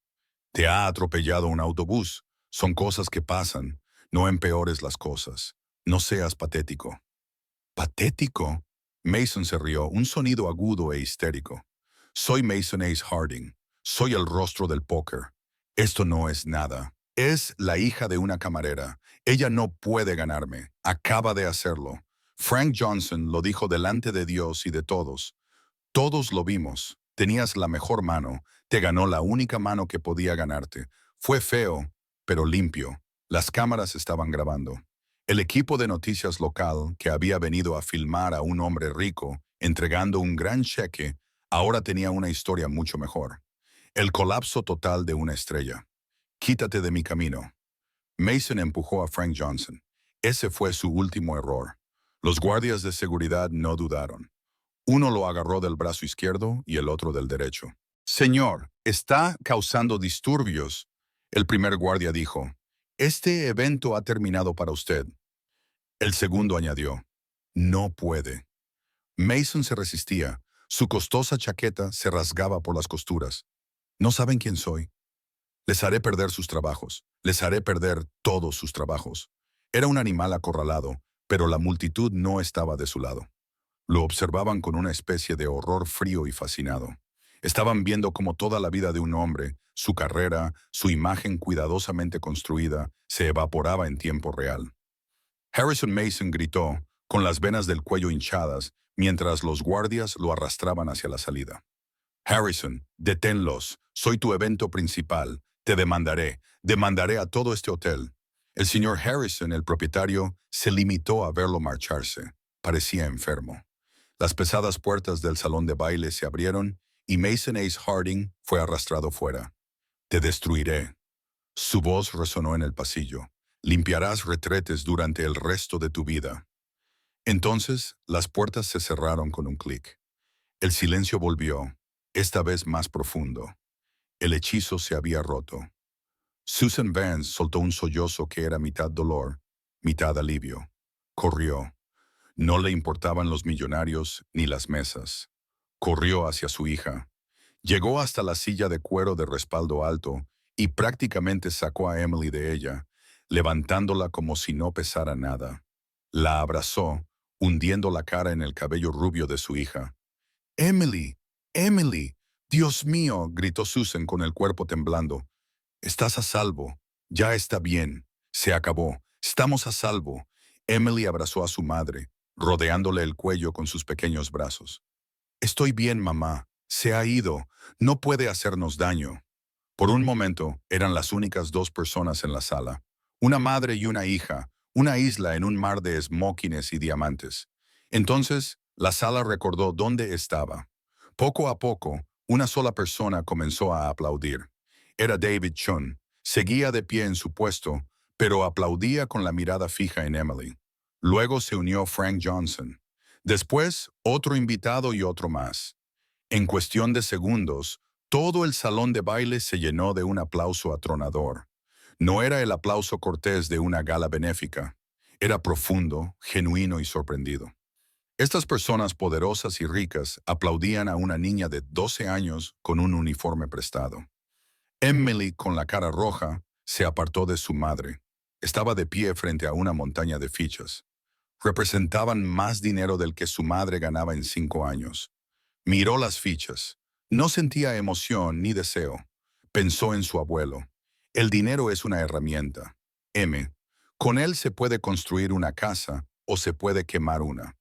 «Te ha atropellado un autobús. Son cosas que pasan. No empeores las cosas. No seas patético». «¿Patético?». Mason se rió, un sonido agudo e histérico. «Soy Mason Ace Harding. Soy el rostro del póker. Esto no es nada». Es la hija de una camarera. Ella no puede ganarme. Acaba de hacerlo. Frank Johnson lo dijo delante de Dios y de todos. Todos lo vimos. Tenías la mejor mano. Te ganó la única mano que podía ganarte. Fue feo, pero limpio. Las cámaras estaban grabando. El equipo de noticias local, que había venido a filmar a un hombre rico, entregando un gran cheque, ahora tenía una historia mucho mejor. El colapso total de una estrella. Quítate de mi camino. Mason empujó a Frank Johnson. Ese fue su último error. Los guardias de seguridad no dudaron. Uno lo agarró del brazo izquierdo y el otro del derecho. Señor, está causando disturbios. El primer guardia dijo, este evento ha terminado para usted. El segundo añadió, no puede. Mason se resistía. Su costosa chaqueta se rasgaba por las costuras. No saben quién soy. Les haré perder sus trabajos. Les haré perder todos sus trabajos. Era un animal acorralado, pero la multitud no estaba de su lado. Lo observaban con una especie de horror frío y fascinado. Estaban viendo cómo toda la vida de un hombre, su carrera, su imagen cuidadosamente construida, se evaporaba en tiempo real. Harrison Mason gritó, con las venas del cuello hinchadas, mientras los guardias lo arrastraban hacia la salida. Harrison, deténlos. Soy tu evento principal. Te demandaré a todo este hotel. El señor Harrison, el propietario, se limitó a verlo marcharse. Parecía enfermo. Las pesadas puertas del salón de baile se abrieron y Mason Ace Harding fue arrastrado fuera. Te destruiré. Su voz resonó en el pasillo. Limpiarás retretes durante el resto de tu vida. Entonces, las puertas se cerraron con un clic. El silencio volvió, esta vez más profundo. El hechizo se había roto. Susan Vance soltó un sollozo que era mitad dolor, mitad alivio. Corrió. No le importaban los millonarios ni las mesas. Corrió hacia su hija. Llegó hasta la silla de cuero de respaldo alto y prácticamente sacó a Emily de ella, levantándola como si no pesara nada. La abrazó, hundiendo la cara en el cabello rubio de su hija. «Emily, Emily, Dios mío», gritó Susan con el cuerpo temblando. «Estás a salvo. Ya está bien. Se acabó. Estamos a salvo». Emily abrazó a su madre, rodeándole el cuello con sus pequeños brazos. «Estoy bien, mamá. Se ha ido. No puede hacernos daño». Por un momento, eran las únicas dos personas en la sala. Una madre y una hija, una isla en un mar de esmóquines y diamantes. Entonces, la sala recordó dónde estaba. Poco a poco, una sola persona comenzó a aplaudir. Era David Chun. Seguía de pie en su puesto, pero aplaudía con la mirada fija en Emily. Luego se unió Frank Johnson. Después, otro invitado y otro más. En cuestión de segundos, todo el salón de baile se llenó de un aplauso atronador. No era el aplauso cortés de una gala benéfica. Era profundo, genuino y sorprendido. Estas personas poderosas y ricas aplaudían a una niña de 12 años con un uniforme prestado. Emily, con la cara roja, se apartó de su madre. Estaba de pie frente a una montaña de fichas. Representaban más dinero del que su madre ganaba en 5 años. Miró las fichas. No sentía emoción ni deseo. Pensó en su abuelo. El dinero es una herramienta. M. Con él se puede construir una casa o se puede quemar una.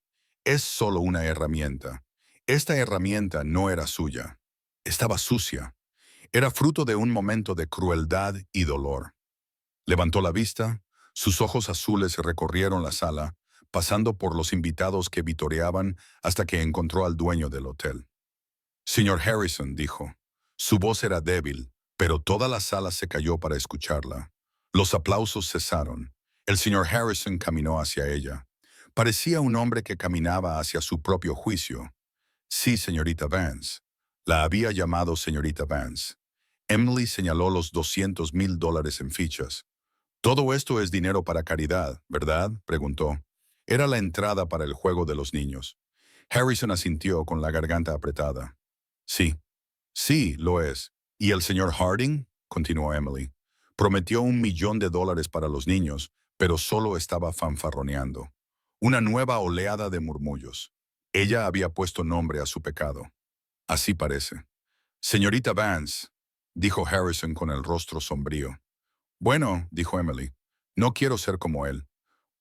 Es solo una herramienta. Esta herramienta no era suya. Estaba sucia. Era fruto de un momento de crueldad y dolor. Levantó la vista. Sus ojos azules recorrieron la sala, pasando por los invitados que vitoreaban hasta que encontró al dueño del hotel. «Señor Harrison», dijo. Su voz era débil, pero toda la sala se cayó para escucharla. Los aplausos cesaron. El señor Harrison caminó hacia ella. Parecía un hombre que caminaba hacia su propio juicio. «Sí, señorita Vance». La había llamado señorita Vance. Emily señaló los $200,000 en fichas. «Todo esto es dinero para caridad, ¿verdad?», preguntó. Era la entrada para el juego de los niños. Harrison asintió con la garganta apretada. «Sí, sí, lo es. ¿Y el señor Harding?», continuó Emily. «Prometió $1,000,000 para los niños, pero solo estaba fanfarroneando». Una nueva oleada de murmullos. Ella había puesto nombre a su pecado. Así parece. «Señorita Vance», dijo Harrison con el rostro sombrío. Bueno, dijo Emily, no quiero ser como él.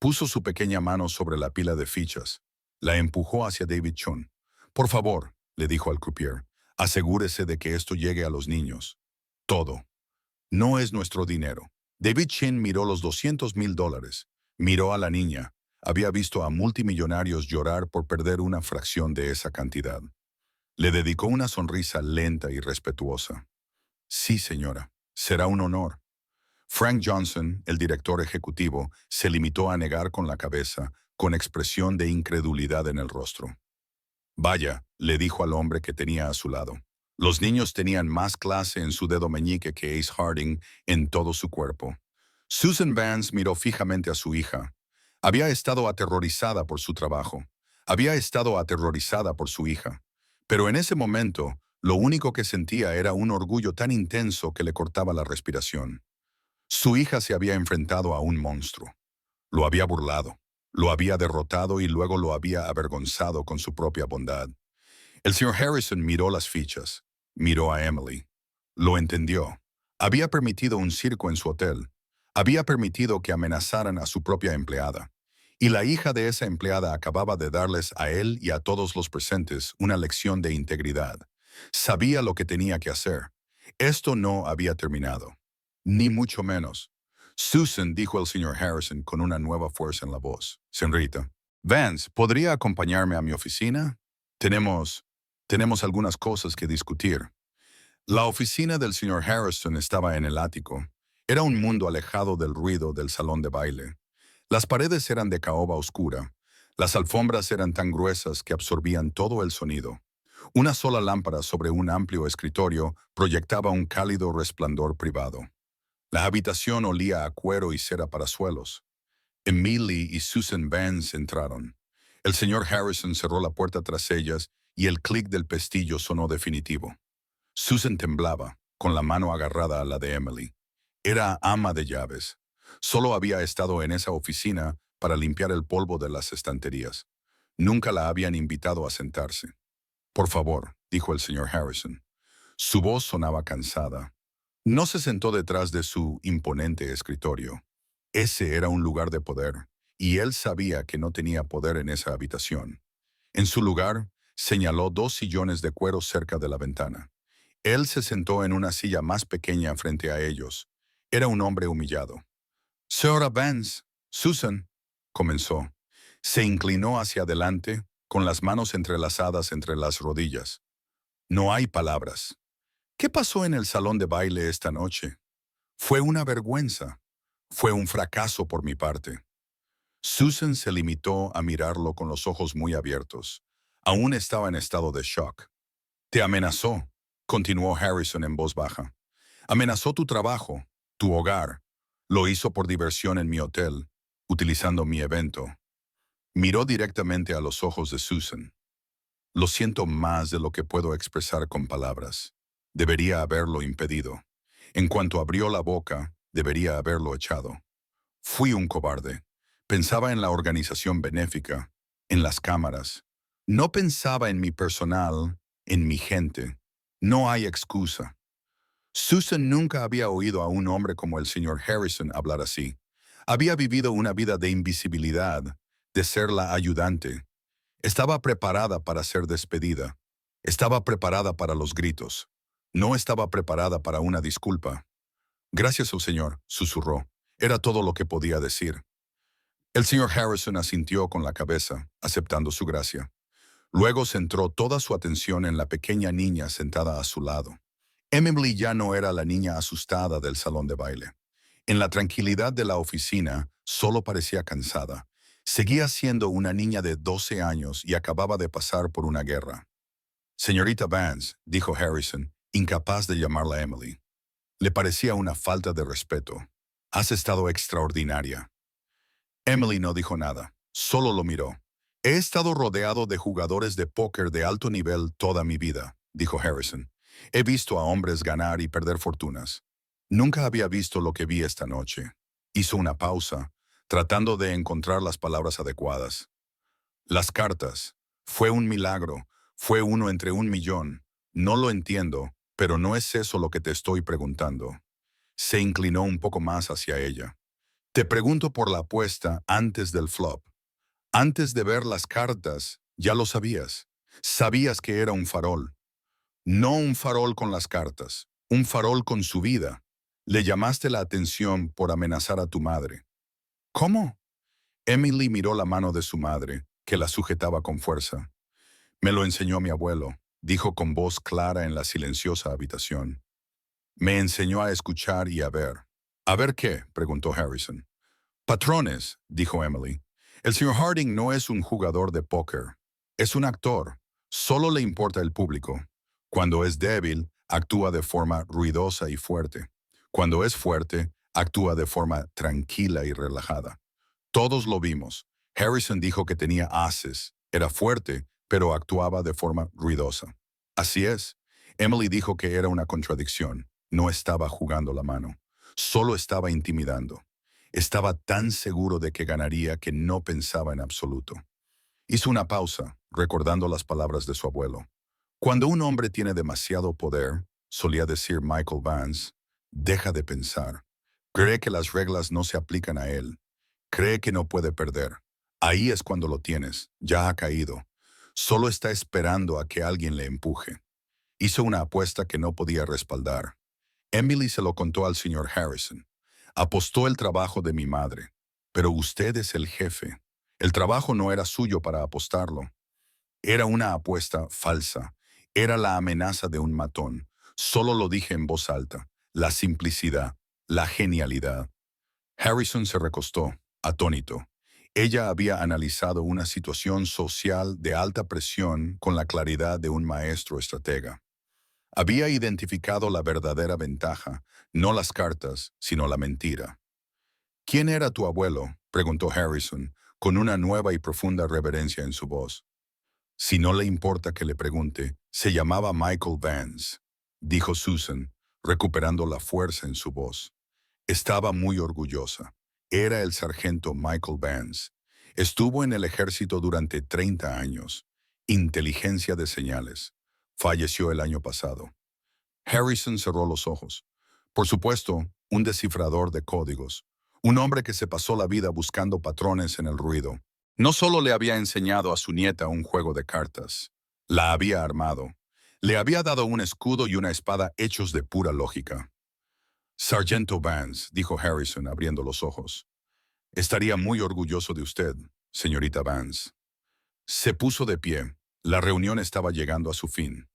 Puso su pequeña mano sobre la pila de fichas. La empujó hacia David Chun. Por favor, le dijo al croupier, asegúrese de que esto llegue a los niños. Todo. No es nuestro dinero. David Chin miró los $200,000. Miró a la niña. Había visto a multimillonarios llorar por perder una fracción de esa cantidad. Le dedicó una sonrisa lenta y respetuosa. Sí, señora. Será un honor. Frank Johnson, el director ejecutivo, se limitó a negar con la cabeza, con expresión de incredulidad en el rostro. Vaya, le dijo al hombre que tenía a su lado. Los niños tenían más clase en su dedo meñique que Ace Harding en todo su cuerpo. Susan Vance miró fijamente a su hija. Había estado aterrorizada por su trabajo. Había estado aterrorizada por su hija. Pero en ese momento, lo único que sentía era un orgullo tan intenso que le cortaba la respiración. Su hija se había enfrentado a un monstruo. Lo había burlado, lo había derrotado y luego lo había avergonzado con su propia bondad. El señor Harrison miró las fichas, miró a Emily. Lo entendió. Había permitido un circo en su hotel. Había permitido que amenazaran a su propia empleada. Y la hija de esa empleada acababa de darles a él y a todos los presentes una lección de integridad. Sabía lo que tenía que hacer. Esto no había terminado. Ni mucho menos. Susan, dijo el señor Harrison con una nueva fuerza en la voz. Señorita, Vance, ¿podría acompañarme a mi oficina? Tenemos algunas cosas que discutir. La oficina del señor Harrison estaba en el ático. Era un mundo alejado del ruido del salón de baile. Las paredes eran de caoba oscura. Las alfombras eran tan gruesas que absorbían todo el sonido. Una sola lámpara sobre un amplio escritorio proyectaba un cálido resplandor privado. La habitación olía a cuero y cera para suelos. Emily y Susan Vance entraron. El señor Harrison cerró la puerta tras ellas y el clic del pestillo sonó definitivo. Susan temblaba, con la mano agarrada a la de Emily. Era ama de llaves. Solo había estado en esa oficina para limpiar el polvo de las estanterías. Nunca la habían invitado a sentarse. Por favor, dijo el señor Harrison. Su voz sonaba cansada. No se sentó detrás de su imponente escritorio. Ese era un lugar de poder, y él sabía que no tenía poder en esa habitación. En su lugar, señaló 2 sillones de cuero cerca de la ventana. Él se sentó en una silla más pequeña frente a ellos. Era un hombre humillado. Señora Vance, Susan, comenzó. Se inclinó hacia adelante, con las manos entrelazadas entre las rodillas. No hay palabras. ¿Qué pasó en el salón de baile esta noche? Fue una vergüenza. Fue un fracaso por mi parte. Susan se limitó a mirarlo con los ojos muy abiertos. Aún estaba en estado de shock. Te amenazó, continuó Harrison en voz baja. Amenazó tu trabajo, tu hogar. Lo hizo por diversión en mi hotel, utilizando mi evento. Miró directamente a los ojos de Susan. Lo siento más de lo que puedo expresar con palabras. Debería haberlo impedido. En cuanto abrió la boca, debería haberlo echado. Fui un cobarde. Pensaba en la organización benéfica, en las cámaras. No pensaba en mi personal, en mi gente. No hay excusa. Susan nunca había oído a un hombre como el señor Harrison hablar así. Había vivido una vida de invisibilidad, de ser la ayudante. Estaba preparada para ser despedida. Estaba preparada para los gritos. No estaba preparada para una disculpa. Gracias, oh señor, susurró. Era todo lo que podía decir. El señor Harrison asintió con la cabeza, aceptando su gracia. Luego centró toda su atención en la pequeña niña sentada a su lado. Emily ya no era la niña asustada del salón de baile. En la tranquilidad de la oficina, solo parecía cansada. Seguía siendo una niña de 12 años y acababa de pasar por una guerra. Señorita Vance, dijo Harrison, incapaz de llamarla Emily. Le parecía una falta de respeto. Has estado extraordinaria. Emily no dijo nada, solo lo miró. He estado rodeado de jugadores de póker de alto nivel toda mi vida, dijo Harrison. He visto a hombres ganar y perder fortunas. Nunca había visto lo que vi esta noche. Hizo una pausa, tratando de encontrar las palabras adecuadas. Las cartas. Fue un milagro. Fue uno entre 1 millón. No lo entiendo, pero no es eso lo que te estoy preguntando. Se inclinó un poco más hacia ella. Te pregunto por la apuesta antes del flop. Antes de ver las cartas, ya lo sabías. Sabías que era un farol. No un farol con las cartas, un farol con su vida. Le llamaste la atención por amenazar a tu madre. ¿Cómo? Emily miró la mano de su madre, que la sujetaba con fuerza. Me lo enseñó mi abuelo, dijo con voz clara en la silenciosa habitación. Me enseñó a escuchar y a ver. ¿A ver qué?, preguntó Harrison. Patrones, dijo Emily. El señor Harding no es un jugador de póker. Es un actor. Solo le importa el público. Cuando es débil, actúa de forma ruidosa y fuerte. Cuando es fuerte, actúa de forma tranquila y relajada. Todos lo vimos. Harrison dijo que tenía ases. Era fuerte, pero actuaba de forma ruidosa. Así es. Emily dijo que era una contradicción. No estaba jugando la mano. Solo estaba intimidando. Estaba tan seguro de que ganaría que no pensaba en absoluto. Hizo una pausa, recordando las palabras de su abuelo. Cuando un hombre tiene demasiado poder, solía decir Michael Vance, deja de pensar. Cree que las reglas no se aplican a él. Cree que no puede perder. Ahí es cuando lo tienes. Ya ha caído. Solo está esperando a que alguien le empuje. Hizo una apuesta que no podía respaldar. Emily se lo contó al señor Harrison. Apostó el trabajo de mi madre. Pero usted es el jefe. El trabajo no era suyo para apostarlo. Era una apuesta falsa. Era la amenaza de un matón. Solo lo dije en voz alta. La simplicidad. La genialidad. Harrison se recostó, atónito. Ella había analizado una situación social de alta presión con la claridad de un maestro estratega. Había identificado la verdadera ventaja, no las cartas, sino la mentira. ¿Quién era tu abuelo?, preguntó Harrison, con una nueva y profunda reverencia en su voz. Si no le importa que le pregunte, se llamaba Michael Vance, dijo Susan, recuperando la fuerza en su voz. Estaba muy orgullosa. Era el sargento Michael Vance. Estuvo en el ejército durante 30 años. Inteligencia de señales. Falleció el año pasado. Harrison cerró los ojos. Por supuesto, un descifrador de códigos. Un hombre que se pasó la vida buscando patrones en el ruido. No solo le había enseñado a su nieta un juego de cartas, la había armado. Le había dado un escudo y una espada hechos de pura lógica. Sargento Vance, dijo Harrison abriendo los ojos. Estaría muy orgulloso de usted, señorita Vance. Se puso de pie. La reunión estaba llegando a su fin.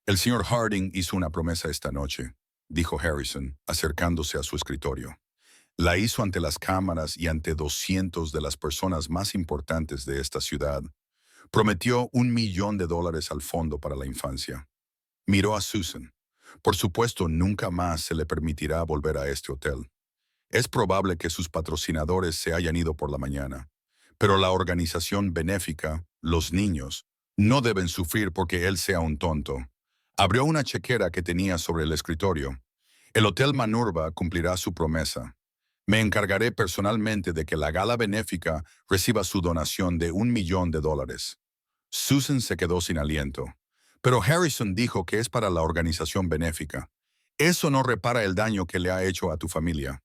El señor Harding hizo una promesa esta noche, dijo Harrison, acercándose a su escritorio. La hizo ante las cámaras y ante 200 de las personas más importantes de esta ciudad. Prometió $1.000.000 al fondo para la infancia. Miró a Susan. Por supuesto, nunca más se le permitirá volver a este hotel. Es probable que sus patrocinadores se hayan ido por la mañana, pero la organización benéfica, los niños, no deben sufrir porque él sea un tonto. Abrió una chequera que tenía sobre el escritorio. El Hotel Manurba cumplirá su promesa. Me encargaré personalmente de que la gala benéfica reciba su donación de $1.000.000. Susan se quedó sin aliento. Pero Harrison dijo que es para la organización benéfica. Eso no repara el daño que le ha hecho a tu familia.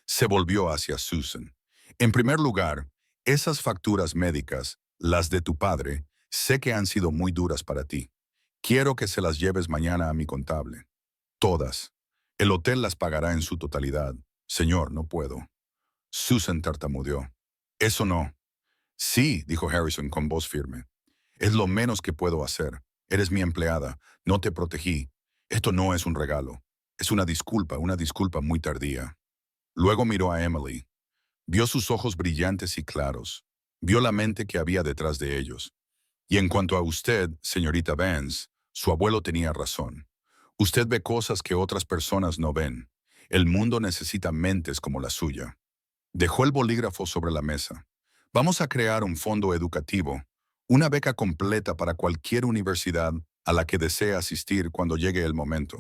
Se volvió hacia Susan. En primer lugar, esas facturas médicas, las de tu padre, sé que han sido muy duras para ti. Quiero que se las lleves mañana a mi contable. Todas. El hotel las pagará en su totalidad. Señor, no puedo. Susan tartamudeó. Eso no. Sí, dijo Harrison con voz firme. Es lo menos que puedo hacer. Eres mi empleada. No te protegí. Esto no es un regalo. Es una disculpa muy tardía. Luego miró a Emily. Vio sus ojos brillantes y claros. Vio la mente que había detrás de ellos. Y en cuanto a usted, señorita Vance, su abuelo tenía razón. Usted ve cosas que otras personas no ven. El mundo necesita mentes como la suya. Dejó el bolígrafo sobre la mesa. Vamos a crear un fondo educativo, una beca completa para cualquier universidad a la que desee asistir cuando llegue el momento.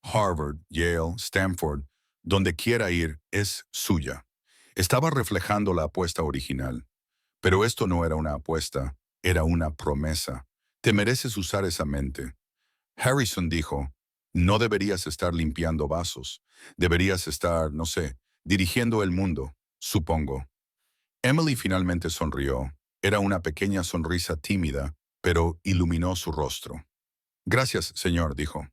Harvard, Yale, Stanford, donde quiera ir, es suya. Estaba reflejando la apuesta original. Pero esto no era una apuesta, era una promesa. Te mereces usar esa mente. Harrison dijo, No deberías estar limpiando vasos. Deberías estar, no sé, dirigiendo el mundo, supongo. Emily finalmente sonrió. Era una pequeña sonrisa tímida, pero iluminó su rostro. Gracias, señor, dijo.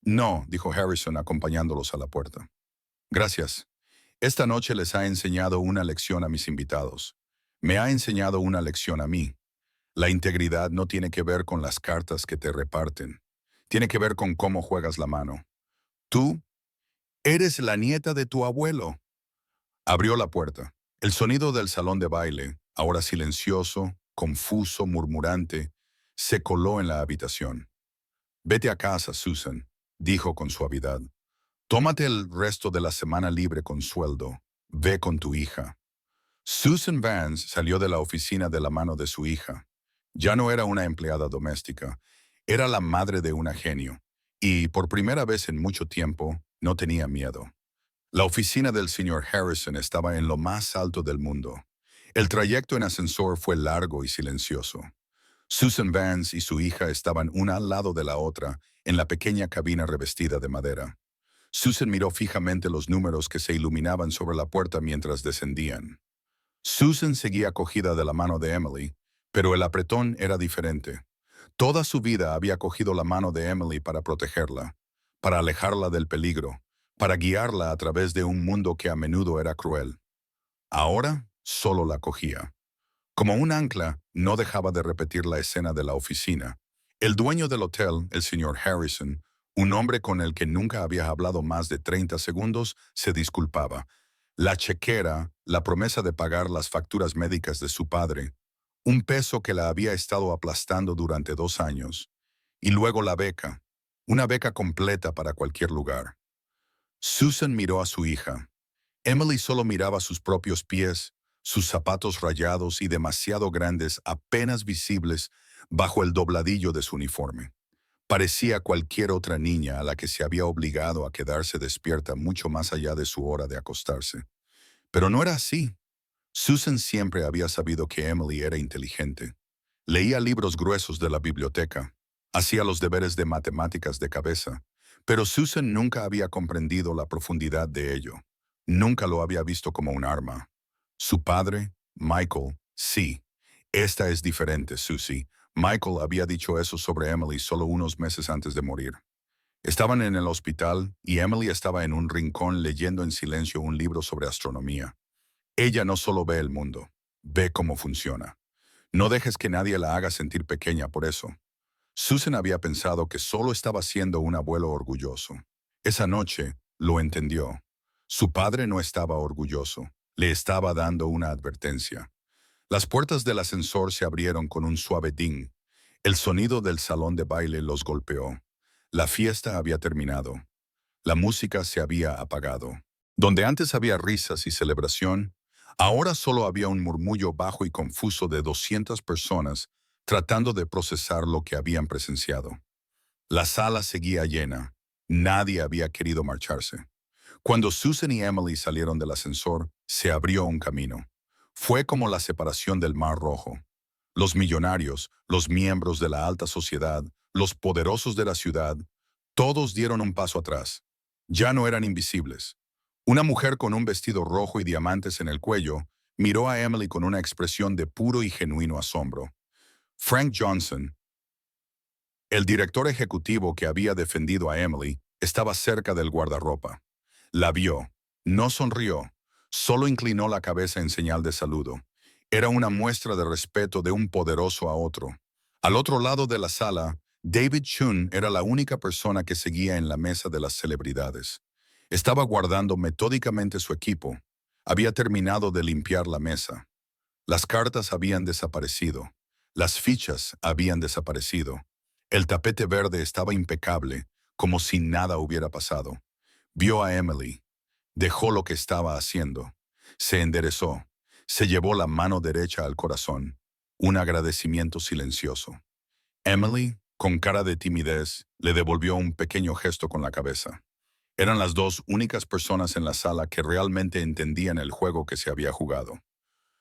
No, dijo Harrison acompañándolos a la puerta. Gracias. Esta noche les ha enseñado una lección a mis invitados. Me ha enseñado una lección a mí. La integridad no tiene que ver con las cartas que te reparten. Tiene que ver con cómo juegas la mano. Tú eres la nieta de tu abuelo. Abrió la puerta. El sonido del salón de baile, ahora silencioso, confuso, murmurante, se coló en la habitación. Vete a casa, Susan, dijo con suavidad. Tómate el resto de la semana libre con sueldo. Ve con tu hija. Susan Vance salió de la oficina de la mano de su hija. Ya no era una empleada doméstica, era la madre de un genio, y por primera vez en mucho tiempo no tenía miedo. La oficina del señor Harrison estaba en lo más alto del mundo. El trayecto en ascensor fue largo y silencioso. Susan Vance y su hija estaban una al lado de la otra en la pequeña cabina revestida de madera. Susan miró fijamente los números que se iluminaban sobre la puerta mientras descendían. Susan seguía cogida de la mano de Emily, pero el apretón era diferente. Toda su vida había cogido la mano de Emily para protegerla, para alejarla del peligro, para guiarla a través de un mundo que a menudo era cruel. Ahora solo la cogía. Como un ancla, no dejaba de repetir la escena de la oficina. El dueño del hotel, el señor Harrison, un hombre con el que nunca había hablado más de 30 segundos, se disculpaba. La chequera, la promesa de pagar las facturas médicas de su padre, un peso que la había estado aplastando durante 2 años, y luego la beca, una beca completa para cualquier lugar. Susan miró a su hija. Emily solo miraba sus propios pies, sus zapatos rayados y demasiado grandes, apenas visibles bajo el dobladillo de su uniforme. Parecía cualquier otra niña a la que se había obligado a quedarse despierta mucho más allá de su hora de acostarse. Pero no era así. Susan siempre había sabido que Emily era inteligente. Leía libros gruesos de la biblioteca, hacía los deberes de matemáticas de cabeza, pero Susan nunca había comprendido la profundidad de ello. Nunca lo había visto como un arma. Su padre, Michael, sí. Esta es diferente, Susie. Michael había dicho eso sobre Emily solo unos meses antes de morir. Estaban en el hospital y Emily estaba en un rincón leyendo en silencio un libro sobre astronomía. Ella no solo ve el mundo, ve cómo funciona. No dejes que nadie la haga sentir pequeña por eso. Susan había pensado que solo estaba siendo un abuelo orgulloso. Esa noche lo entendió. Su padre no estaba orgulloso, le estaba dando una advertencia. Las puertas del ascensor se abrieron con un suave ding. El sonido del salón de baile los golpeó. La fiesta había terminado. La música se había apagado. Donde antes había risas y celebración, ahora solo había un murmullo bajo y confuso de 200 personas tratando de procesar lo que habían presenciado. La sala seguía llena. Nadie había querido marcharse. Cuando Susan y Emily salieron del ascensor, se abrió un camino. Fue como la separación del Mar Rojo. Los millonarios, los miembros de la alta sociedad, los poderosos de la ciudad, todos dieron un paso atrás. Ya no eran invisibles. Una mujer con un vestido rojo y diamantes en el cuello miró a Emily con una expresión de puro y genuino asombro. Frank Johnson, el director ejecutivo que había defendido a Emily, estaba cerca del guardarropa. La vio. No sonrió. Solo inclinó la cabeza en señal de saludo. Era una muestra de respeto de un poderoso a otro. Al otro lado de la sala, David Chun era la única persona que seguía en la mesa de las celebridades. Estaba guardando metódicamente su equipo. Había terminado de limpiar la mesa. Las cartas habían desaparecido. Las fichas habían desaparecido. El tapete verde estaba impecable, como si nada hubiera pasado. Vio a Emily. Dejó lo que estaba haciendo. Se enderezó. Se llevó la mano derecha al corazón. Un agradecimiento silencioso. Emily, con cara de timidez, le devolvió un pequeño gesto con la cabeza. Eran las dos únicas personas en la sala que realmente entendían el juego que se había jugado.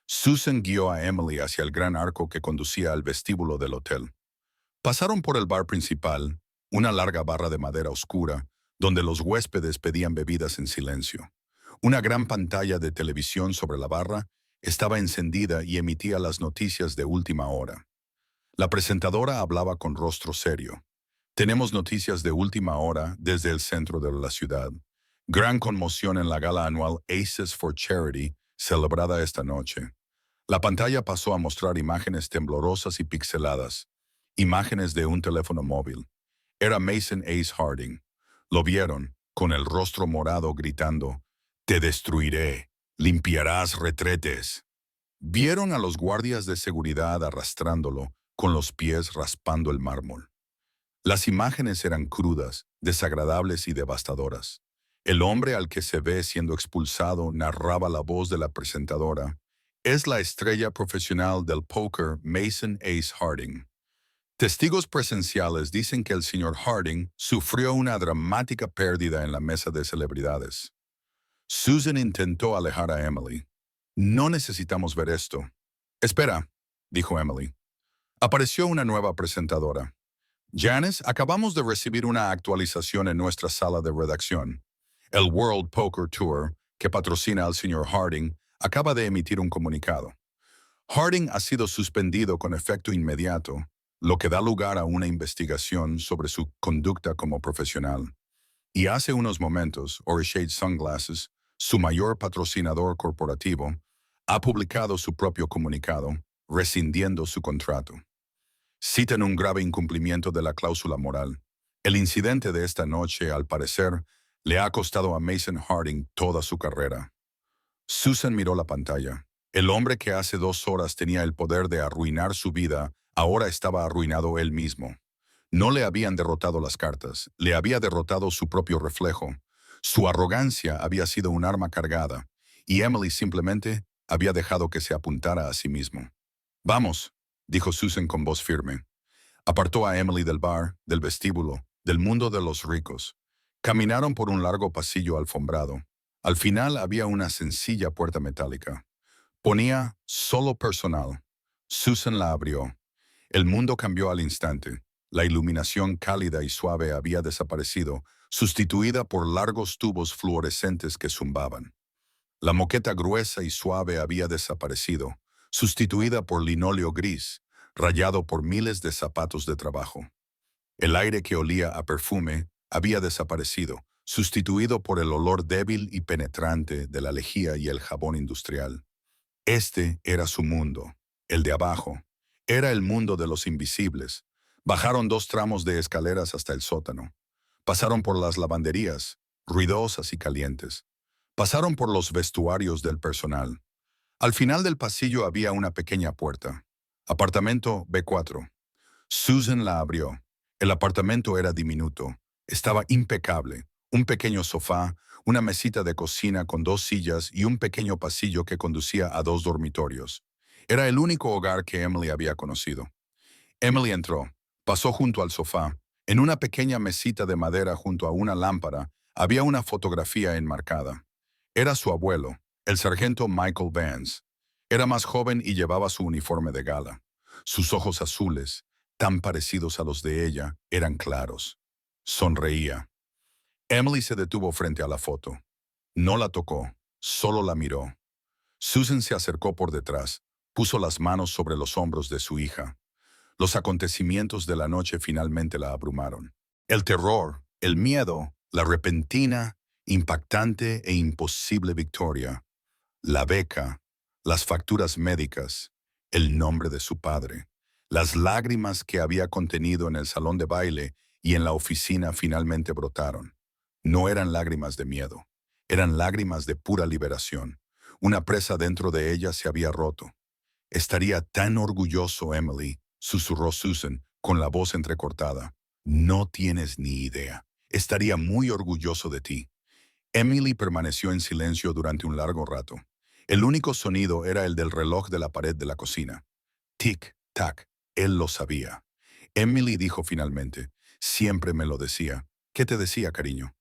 Susan guió a Emily hacia el gran arco que conducía al vestíbulo del hotel. Pasaron por el bar principal, Una larga barra de madera oscura, donde los huéspedes pedían bebidas en silencio. Una gran pantalla de televisión sobre la barra estaba encendida y emitía las noticias de última hora. La presentadora hablaba con rostro serio. Tenemos noticias de última hora desde el centro de la ciudad. Gran conmoción en la gala anual Aces for Charity, celebrada esta noche. La pantalla pasó a mostrar imágenes temblorosas y pixeladas. Imágenes de un teléfono móvil. Era Mason Ace Harding. Lo vieron, con el rostro morado gritando, «Te destruiré, limpiarás retretes». Vieron a los guardias de seguridad arrastrándolo, con los pies raspando el mármol. Las imágenes eran crudas, desagradables y devastadoras. El hombre al que se ve siendo expulsado narraba la voz de la presentadora. Es la estrella profesional del póker Mason Ace Harding. Testigos presenciales dicen que el señor Harding sufrió una dramática pérdida en la mesa de celebridades. Susan intentó alejar a Emily. «No necesitamos ver esto». «Espera», dijo Emily. Apareció una nueva presentadora. «Janice, acabamos de recibir una actualización en nuestra sala de redacción. El World Poker Tour, que patrocina al señor Harding, acaba de emitir un comunicado. Harding ha sido suspendido con efecto inmediato, lo que da lugar a una investigación sobre su conducta como profesional. Y hace unos momentos, Orishade Sunglasses, su mayor patrocinador corporativo, ha publicado su propio comunicado, rescindiendo su contrato. Citan un grave incumplimiento de la cláusula moral. El incidente de esta noche, al parecer, le ha costado a Mason Harding toda su carrera». Susan miró la pantalla. El hombre que hace 2 horas tenía el poder de arruinar su vida, ahora estaba arruinado él mismo. No le habían derrotado las cartas, le había derrotado su propio reflejo. Su arrogancia había sido un arma cargada, y Emily simplemente había dejado que se apuntara a sí mismo. «Vamos», dijo Susan con voz firme. Apartó a Emily del bar, del vestíbulo, del mundo de los ricos. Caminaron por un largo pasillo alfombrado. Al final había una sencilla puerta metálica. Ponía «Solo personal». Susan la abrió. El mundo cambió al instante. La iluminación cálida y suave había desaparecido, sustituida por largos tubos fluorescentes que zumbaban. La moqueta gruesa y suave había desaparecido, sustituida por linóleo gris, rayado por miles de zapatos de trabajo. El aire que olía a perfume había desaparecido, sustituido por el olor débil y penetrante de la lejía y el jabón industrial. Este era su mundo, el de abajo. Era el mundo de los invisibles. Bajaron 2 tramos de escaleras hasta el sótano. Pasaron por las lavanderías, ruidosas y calientes. Pasaron por los vestuarios del personal. Al final del pasillo había una pequeña puerta. Apartamento B4. Susan la abrió. El apartamento era diminuto. Estaba impecable. Un pequeño sofá, una mesita de cocina con 2 sillas y un pequeño pasillo que conducía a 2 dormitorios. Era el único hogar que Emily había conocido. Emily entró, pasó junto al sofá. En una pequeña mesita de madera junto a una lámpara había una fotografía enmarcada. Era su abuelo, el sargento Michael Vance. Era más joven y llevaba su uniforme de gala. Sus ojos azules, tan parecidos a los de ella, eran claros. Sonreía. Emily se detuvo frente a la foto. No la tocó, solo la miró. Susan se acercó por detrás, puso las manos sobre los hombros de su hija. Los acontecimientos de la noche finalmente la abrumaron. El terror, el miedo, la repentina, impactante e imposible victoria. La beca, las facturas médicas, el nombre de su padre. Las lágrimas que había contenido en el salón de baile y en la oficina finalmente brotaron. No eran lágrimas de miedo, eran lágrimas de pura liberación. Una presa dentro de ella se había roto. «Estaría tan orgulloso, Emily», susurró Susan, con la voz entrecortada. «No tienes ni idea. Estaría muy orgulloso de ti». Emily permaneció en silencio durante un largo rato. El único sonido era el del reloj de la pared de la cocina. Tic-tac. Él lo sabía. Emily dijo finalmente, «Siempre me lo decía». «¿Qué te decía, cariño?»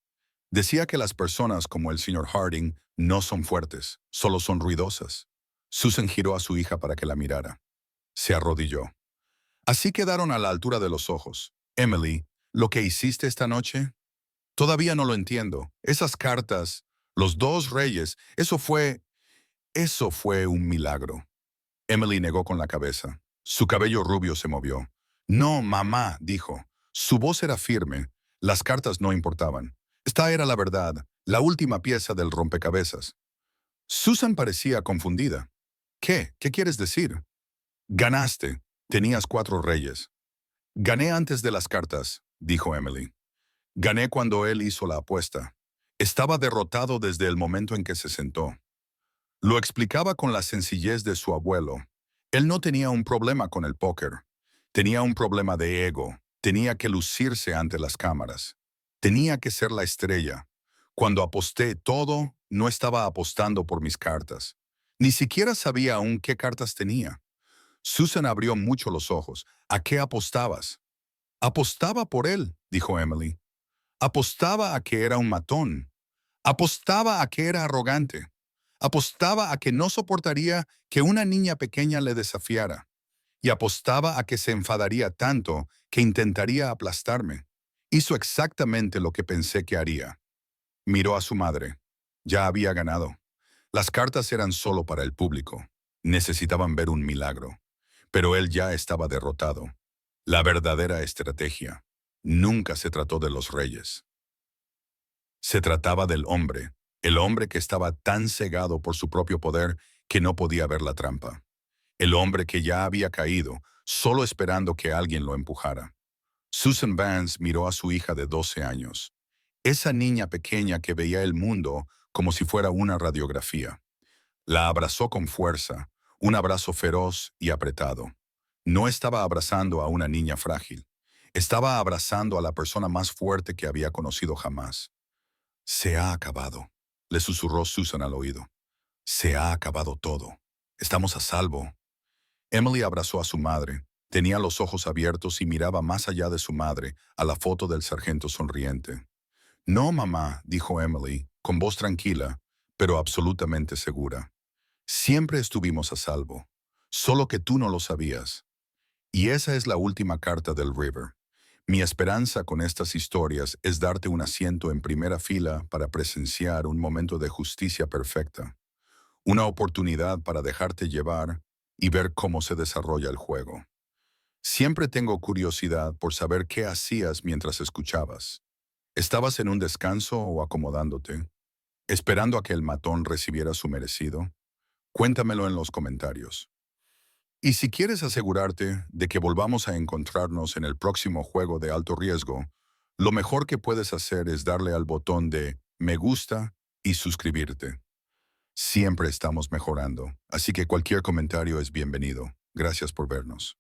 «Decía que las personas como el señor Harding no son fuertes, solo son ruidosas». Susan giró a su hija para que la mirara. Se arrodilló. Así quedaron a la altura de los ojos. Emily, ¿Lo que hiciste esta noche? Todavía no lo entiendo. Esas cartas, los dos reyes, eso fue un milagro. Emily negó con la cabeza. Su cabello rubio se movió. No, mamá, dijo. Su voz era firme. Las cartas no importaban. Esta era la verdad, la última pieza del rompecabezas. Susan parecía confundida. ¿Qué? ¿Qué quieres decir? Ganaste. Tenías 4 reyes. Gané antes de las cartas, dijo Emily. Gané cuando él hizo la apuesta. Estaba derrotado desde el momento en que se sentó. Lo explicaba con la sencillez de su abuelo. Él no tenía un problema con el póker. Tenía un problema de ego. Tenía que lucirse ante las cámaras. Tenía que ser la estrella. Cuando aposté todo, no estaba apostando por mis cartas. Ni siquiera sabía aún qué cartas tenía. Susan abrió mucho los ojos. ¿A qué apostabas? Apostaba por él, dijo Emily. Apostaba a que era un matón. Apostaba a que era arrogante. Apostaba a que no soportaría que una niña pequeña le desafiara. Y apostaba a que se enfadaría tanto que intentaría aplastarme. Hizo exactamente lo que pensé que haría. Miró a su madre. Ya había ganado. Las cartas eran solo para el público. Necesitaban ver un milagro. Pero él ya estaba derrotado. La verdadera estrategia nunca se trató de los reyes. Se trataba del hombre, el hombre que estaba tan cegado por su propio poder que no podía ver la trampa. El hombre que ya había caído, solo esperando que alguien lo empujara. Susan Vance miró a su hija de 12 años. Esa niña pequeña que veía el mundo como si fuera una radiografía. La abrazó con fuerza, un abrazo feroz y apretado. No estaba abrazando a una niña frágil. Estaba abrazando a la persona más fuerte que había conocido jamás. Se ha acabado, le susurró Susan al oído. Se ha acabado todo. Estamos a salvo. Emily abrazó a su madre. Tenía los ojos abiertos y miraba más allá de su madre, a la foto del sargento sonriente. No, mamá, dijo Emily, con voz tranquila, pero absolutamente segura. Siempre estuvimos a salvo, solo que tú no lo sabías. Y esa es la última carta del River. Mi esperanza con estas historias es darte un asiento en primera fila para presenciar un momento de justicia perfecta, una oportunidad para dejarte llevar y ver cómo se desarrolla el juego. Siempre tengo curiosidad por saber qué hacías mientras escuchabas. ¿Estabas en un descanso o acomodándote, esperando a que el matón recibiera su merecido? Cuéntamelo en los comentarios. Y si quieres asegurarte de que volvamos a encontrarnos en el próximo juego de alto riesgo, lo mejor que puedes hacer es darle al botón de me gusta y suscribirte. Siempre estamos mejorando, así que cualquier comentario es bienvenido. Gracias por vernos.